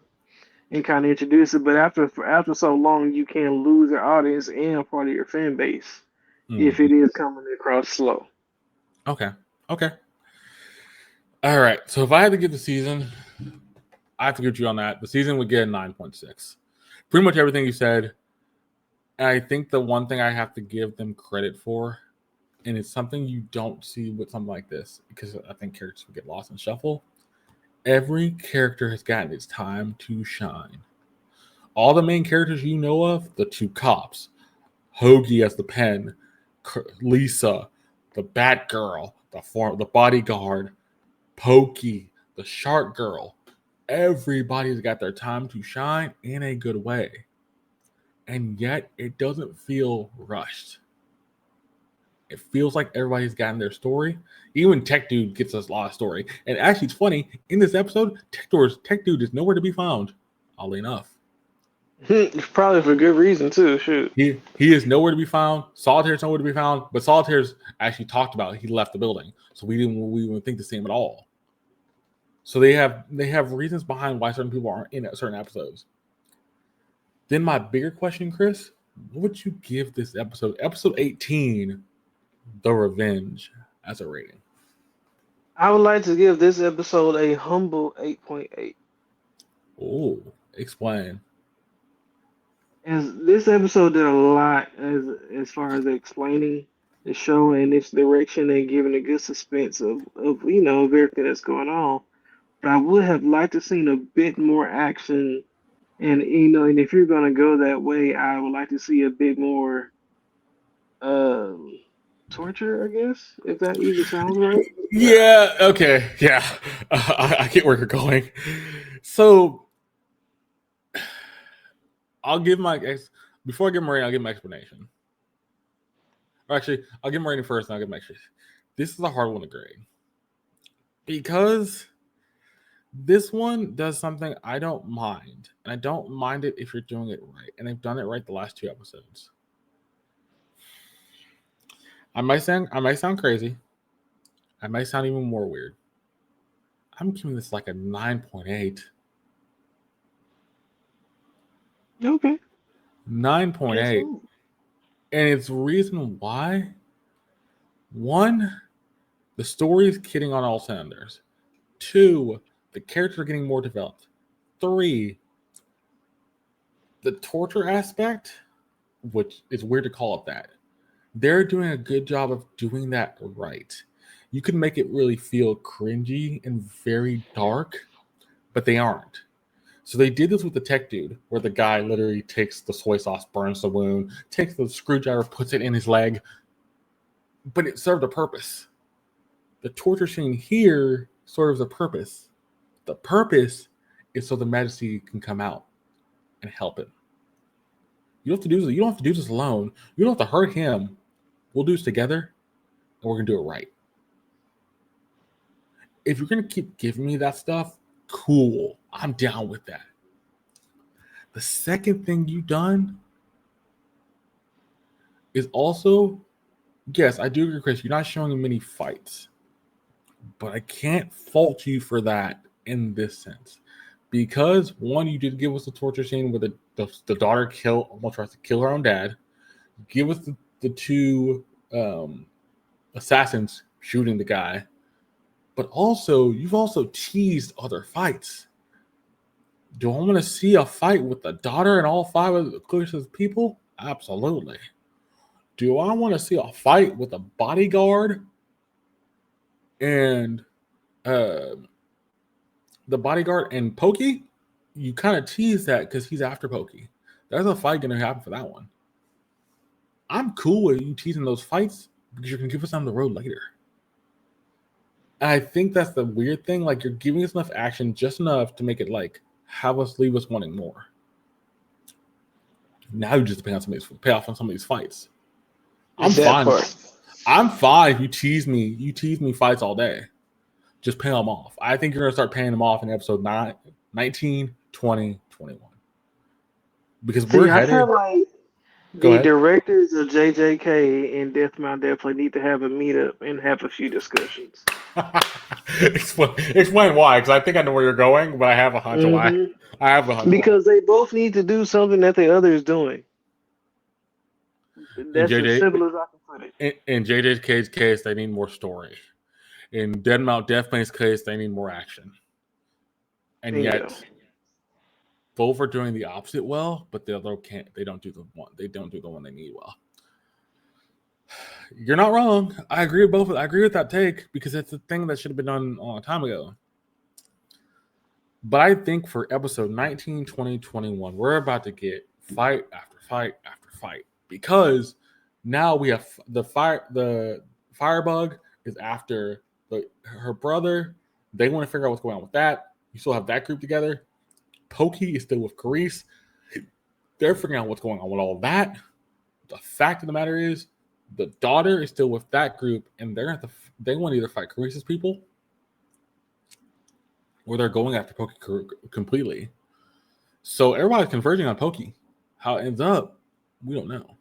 and kind of introduce it, but after so long, you can lose your audience and part of your fan base if Mm. it is coming across slow. Okay. Okay. All right. So if I had to give the season, I have to get you on that. The season would get a 9.6. Pretty much everything you said. And I think the one thing I have to give them credit for, and it's something you don't see with something like this, because I think characters would get lost in shuffle. Every character has gotten its time to shine. All the main characters you know of, the two cops, Hoagie as the pen, Lisa, the Batgirl, the bodyguard, Pokey, the Shark Girl. Everybody's got their time to shine in a good way. And yet it doesn't feel rushed. It feels like everybody's gotten their story. Even Tech Dude gets us a lot of story. And actually, it's funny, in this episode, Tech Dude is nowhere to be found, oddly enough. Probably for good reason too. Shoot. He is nowhere to be found. Solitaire's nowhere to be found. But Solitaire's actually talked about he left the building, so we wouldn't think the same at all. So they have reasons behind why certain people aren't in certain episodes. Then my bigger question, Chris, what would you give this episode 18, The Revenge, as a rating? I would like to give this episode a humble 8.8. Oh, explain. As this episode did a lot as far as explaining the show and its direction and giving a good suspense of of everything that's going on. But I would have liked to seen a bit more action, and and if you're gonna go that way, I would like to see a bit more um torture, I guess, if that even sounds right. Yeah. Okay. Yeah. I get where you're going. So I'll give before I give my rating, I'll give my explanation. Or actually, I'll give my rating first, and I'll give my explanation. This is a hard one to grade because This one does something I don't mind, and I don't mind it if you're doing it right. And they've done it right the last 2 episodes. I might sound crazy. I might sound even more weird. I'm giving this like a 9.8. Okay. 9.8. And it's reason why. One, the story is kidding on all cylinders. 2, the characters are getting more developed. 3, the torture aspect, which is weird to call it that. They're doing a good job of doing that right. You can make it really feel cringy and very dark, but they aren't. So they did this with the tech dude, where the guy literally takes the soy sauce, burns the wound, takes the screwdriver, puts it in his leg, but it served a purpose. The torture scene here serves a purpose. The purpose is so the Majesty can come out and help him. You don't have to do this. You don't have to do this alone. You don't have to hurt him. We'll do this together, and we're gonna do it right. If you're gonna keep giving me that stuff, cool. I'm down with that. The second thing you've done is also, yes, I do agree, Chris. You're not showing many fights, but I can't fault you for that in this sense, because one, you did give us the torture scene where the daughter almost tries to kill her own dad. Give us the 2 assassins shooting the guy, but also you've also teased other fights. Do I want to see a fight with the daughter and all 5 of the closest people? Absolutely. Do I want to see a fight with a bodyguard and the bodyguard and Pokey? You kind of tease that because he's after Pokey. There's a fight going to happen for that one. I'm cool with you teasing those fights because you can give us on the road later. And I think that's the weird thing. Like, you're giving us enough action, just enough to make it like have us leave us wanting more. Now you just pay off on some of these fights. I'm fine. I'm fine if you tease me. You tease me fights all day. Just pay them off. I think you're gonna start paying them off in episode 9, 19, 20, 21. Because we're headed. I feel like the directors of JJK and Death Mount Deathplay need to have a meetup and have a few discussions. Explain why, because I think I know where you're going, but I have a hunch why. I have a hunch because they both need to do something that the other is doing. That's as simple as I can put it. In JJK's case, they need more story. In Dead Mount Deathplay's case, they need more action. And yet, both are doing the opposite well, but the other can't. They don't do the one. They don't do the one they need well. You're not wrong. I agree with both. I agree with that take because it's a thing that should have been done a long time ago. But I think for episode 19, 20, 21, we're about to get fight after fight after fight because now we have the Firebug is after her brother. They want to figure out what's going on with that. You still have that group together. Pokey is still with Carice. They're figuring out what's going on with all that. The fact of the matter is, the daughter is still with that group, and they want to either fight Carice's people or they're going after Pokey completely. So everybody's converging on Pokey. How it ends up, we don't know.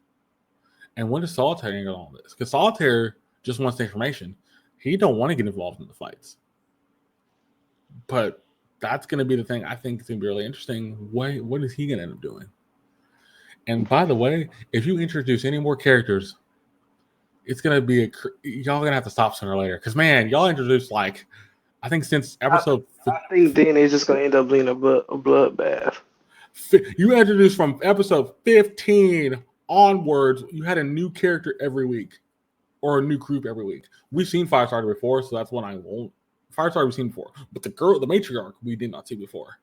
And when does Solitaire get on this? Because Solitaire just wants the information. He don't want to get involved in the fights. But that's going to be the thing I think is going to be really interesting. What is he going to end up doing? And by the way, if you introduce any more characters, it's going to be y'all going to have to stop sooner or later. Because, man, y'all introduced, like, I think since episode... I think then it's just going to end up being a bloodbath. You introduced from episode 15 onwards, you had a new character every week. Or a new group every week. We've seen Firestarter before, so that's one I won't. Firestarter we've seen before. But the matriarch, we did not see before.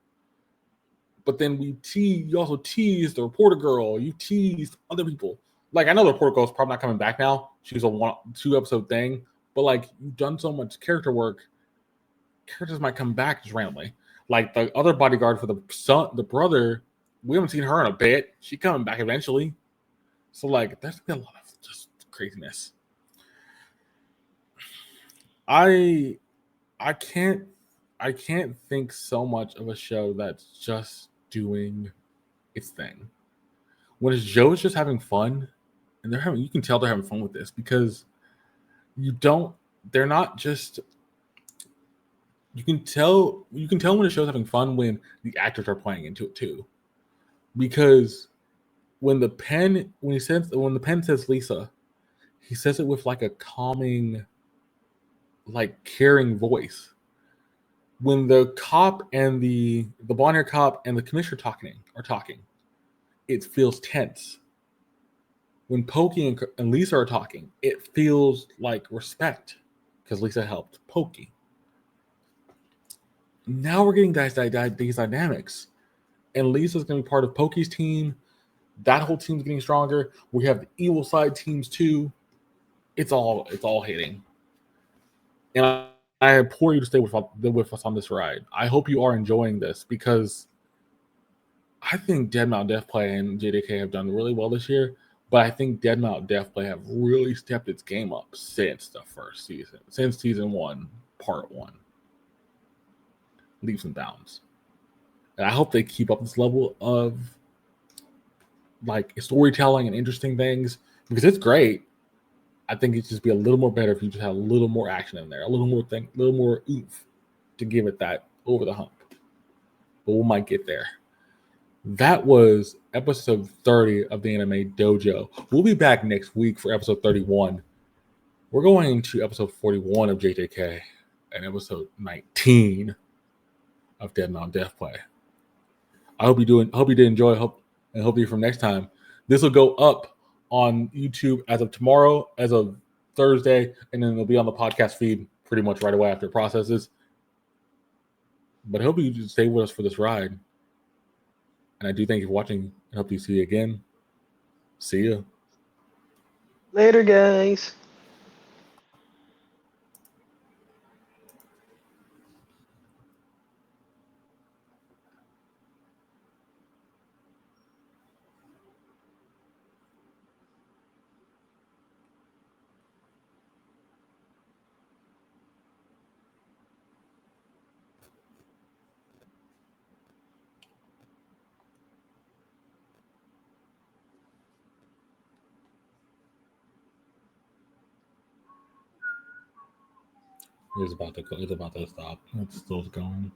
But then you also teased the reporter girl. You teased other people. Like, I know the reporter girl's probably not coming back now. She's a 1-2 episode thing. But, like, you've done so much character work. Characters might come back just randomly. Like, the other bodyguard for the brother, we haven't seen her in a bit. She's coming back eventually. So, like, there's been a lot of just craziness. I can't I can't think so much of a show that's just doing its thing. When a show is just having fun, and you can tell they're having fun with this because they're not just. You can tell when a show's having fun when the actors are playing into it too, because when the pen says Lisa, he says it with like a calming, like caring voice. When the cop and the blonde hair cop and the commissioner are talking, it feels tense. When Pokey and Lisa are talking, it feels like respect because Lisa helped Pokey. Now we're getting these dynamics, and Lisa's going to be part of Pokey's team. That whole team's getting stronger. We have the evil side teams too. It's all hitting, and I implore you to stay with us on this ride. I hope you are enjoying this because I think Dead Mountain Death Play and JDK have done really well this year. But I think Dead Mountain Death Play have really stepped its game up since the first season, since season 1, part 1. Leaps and bounds. And I hope they keep up this level of like storytelling and interesting things because it's great. I think it'd just be a little more better if you just had a little more action in there, a little more oomph to give it that over the hump. But we might get there. That was episode 30 of the Anime Dojo. We'll be back next week for episode 31. We're going to episode 41 of JJK and episode 19 of Dead Mountain Death Play. I hope you did enjoy. Hope to hear from next time. This will go up on YouTube as of tomorrow, as of Thursday, and then it'll be on the podcast feed pretty much right away after it processes. But I hope you just stay with us for this ride. And I do thank you for watching. I hope to see you again. See ya. Later, guys. It's about to stop. It's still going.